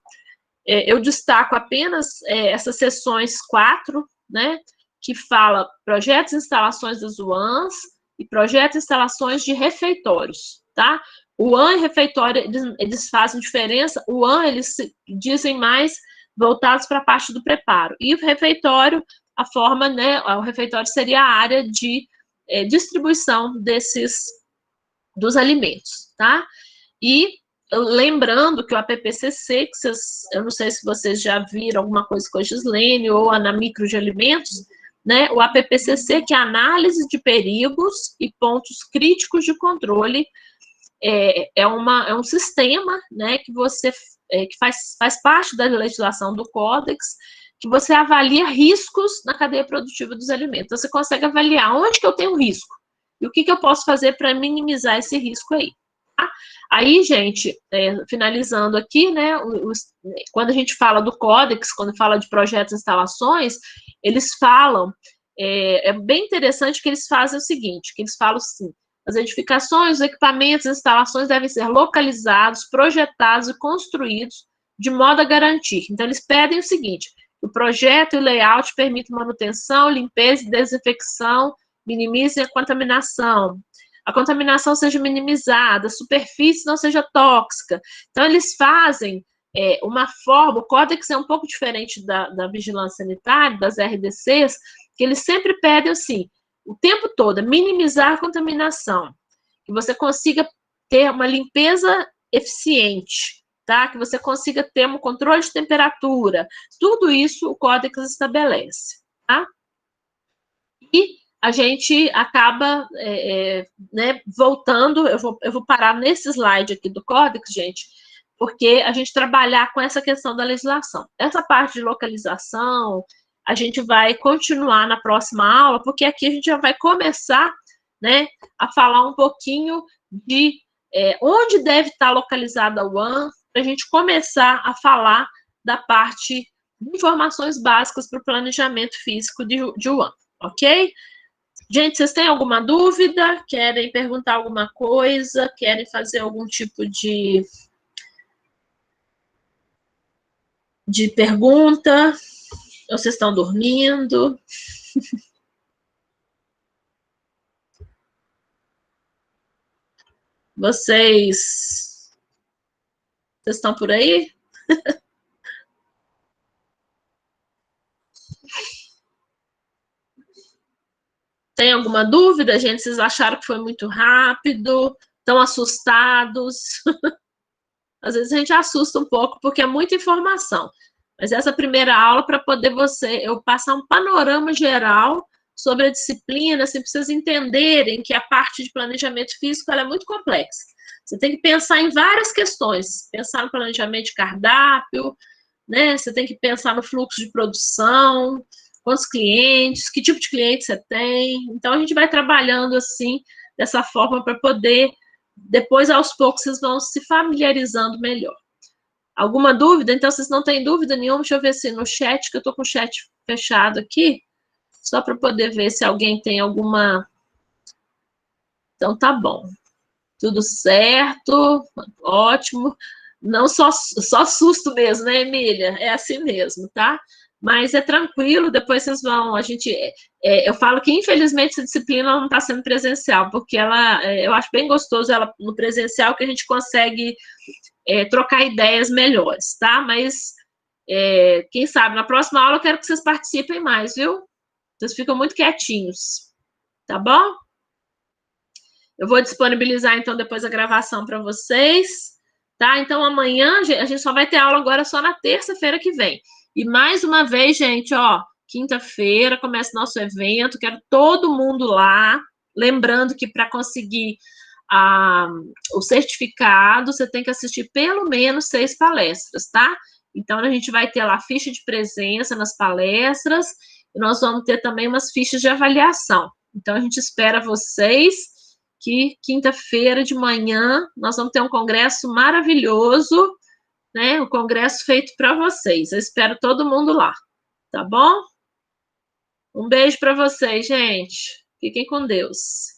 eu destaco apenas essas seções 4, né, que fala projetos e instalações das UANs e projetos e instalações de refeitórios, tá? O UAN e refeitório, eles fazem diferença, o UAN, eles dizem mais voltados para a parte do preparo, e o refeitório, a forma, né, o refeitório seria a área de distribuição dos alimentos, tá? E lembrando que o APPCC, que eu não sei se vocês já viram alguma coisa com a Gislene ou a na Micro de Alimentos, né? O APPCC, que é a análise de perigos e pontos críticos de controle, é um sistema, né, que que faz parte da legislação do Códex, que você avalia riscos na cadeia produtiva dos alimentos. Então, você consegue avaliar onde que eu tenho risco e o que eu posso fazer para minimizar esse risco aí. Tá? Aí, gente, finalizando aqui, né, quando a gente fala do Códex, quando fala de projetos e instalações, eles falam, é bem interessante que eles fazem o seguinte, que eles falam assim, as edificações, os equipamentos e instalações devem ser localizados, projetados e construídos de modo a garantir. Então, eles pedem o seguinte, o projeto e o layout permitem manutenção, limpeza e desinfecção, minimizem a contaminação seja minimizada, a superfície não seja tóxica. Então, eles fazem uma forma, o Códex é um pouco diferente da vigilância sanitária, das RDCs, que eles sempre pedem assim, o tempo todo, minimizar a contaminação, que você consiga ter uma limpeza eficiente, tá? Que você consiga ter um controle de temperatura, tudo isso o Códex estabelece, tá? E a gente acaba, né, voltando, eu vou parar nesse slide aqui do Códex, gente, porque a gente trabalhar com essa questão da legislação. Essa parte de localização, a gente vai continuar na próxima aula, porque aqui a gente já vai começar, né, a falar um pouquinho de onde deve estar localizada a UAN, para a gente começar a falar da parte de informações básicas para o planejamento físico de UAN, ok? Gente, vocês têm alguma dúvida? Querem perguntar alguma coisa? Querem fazer algum tipo de pergunta? Ou vocês estão dormindo? Vocês estão por aí? Tem alguma dúvida, gente? Vocês acharam que foi muito rápido? Estão assustados? Às vezes a gente assusta um pouco, porque é muita informação. Mas essa primeira aula, para poder eu passar um panorama geral sobre a disciplina, assim, para vocês entenderem que a parte de planejamento físico ela é muito complexa. Você tem que pensar em várias questões. Pensar no planejamento de cardápio, né? Você tem que pensar no fluxo de produção, quantos clientes, que tipo de cliente você tem. Então, a gente vai trabalhando assim, dessa forma, para poder depois, aos poucos, vocês vão se familiarizando melhor. Alguma dúvida? Então, vocês não têm dúvida nenhuma? Deixa eu ver se no chat, que eu estou com o chat fechado aqui, só para poder ver se alguém tem alguma... Então, tá bom. Tudo certo, ótimo. Não só susto mesmo, né, Emília? É assim mesmo, tá? Mas é tranquilo, depois vocês vão... eu falo que, infelizmente, essa disciplina não está sendo presencial, porque eu acho bem gostoso ela no presencial, que a gente consegue trocar ideias melhores, tá? Mas, quem sabe, na próxima aula eu quero que vocês participem mais, viu? Vocês ficam muito quietinhos, tá bom? Eu vou disponibilizar, então, depois a gravação para vocês, tá? Então, amanhã, a gente só vai ter aula agora só na terça-feira que vem. E, mais uma vez, gente, ó, quinta-feira começa nosso evento, quero todo mundo lá. Lembrando que para conseguir o certificado, você tem que assistir pelo menos 6 palestras, tá? Então, a gente vai ter lá ficha de presença nas palestras, e nós vamos ter também umas fichas de avaliação. Então, a gente espera vocês, que quinta-feira de manhã nós vamos ter um congresso maravilhoso, né? Um congresso feito para vocês. Eu espero todo mundo lá, tá bom? Um beijo para vocês, gente. Fiquem com Deus.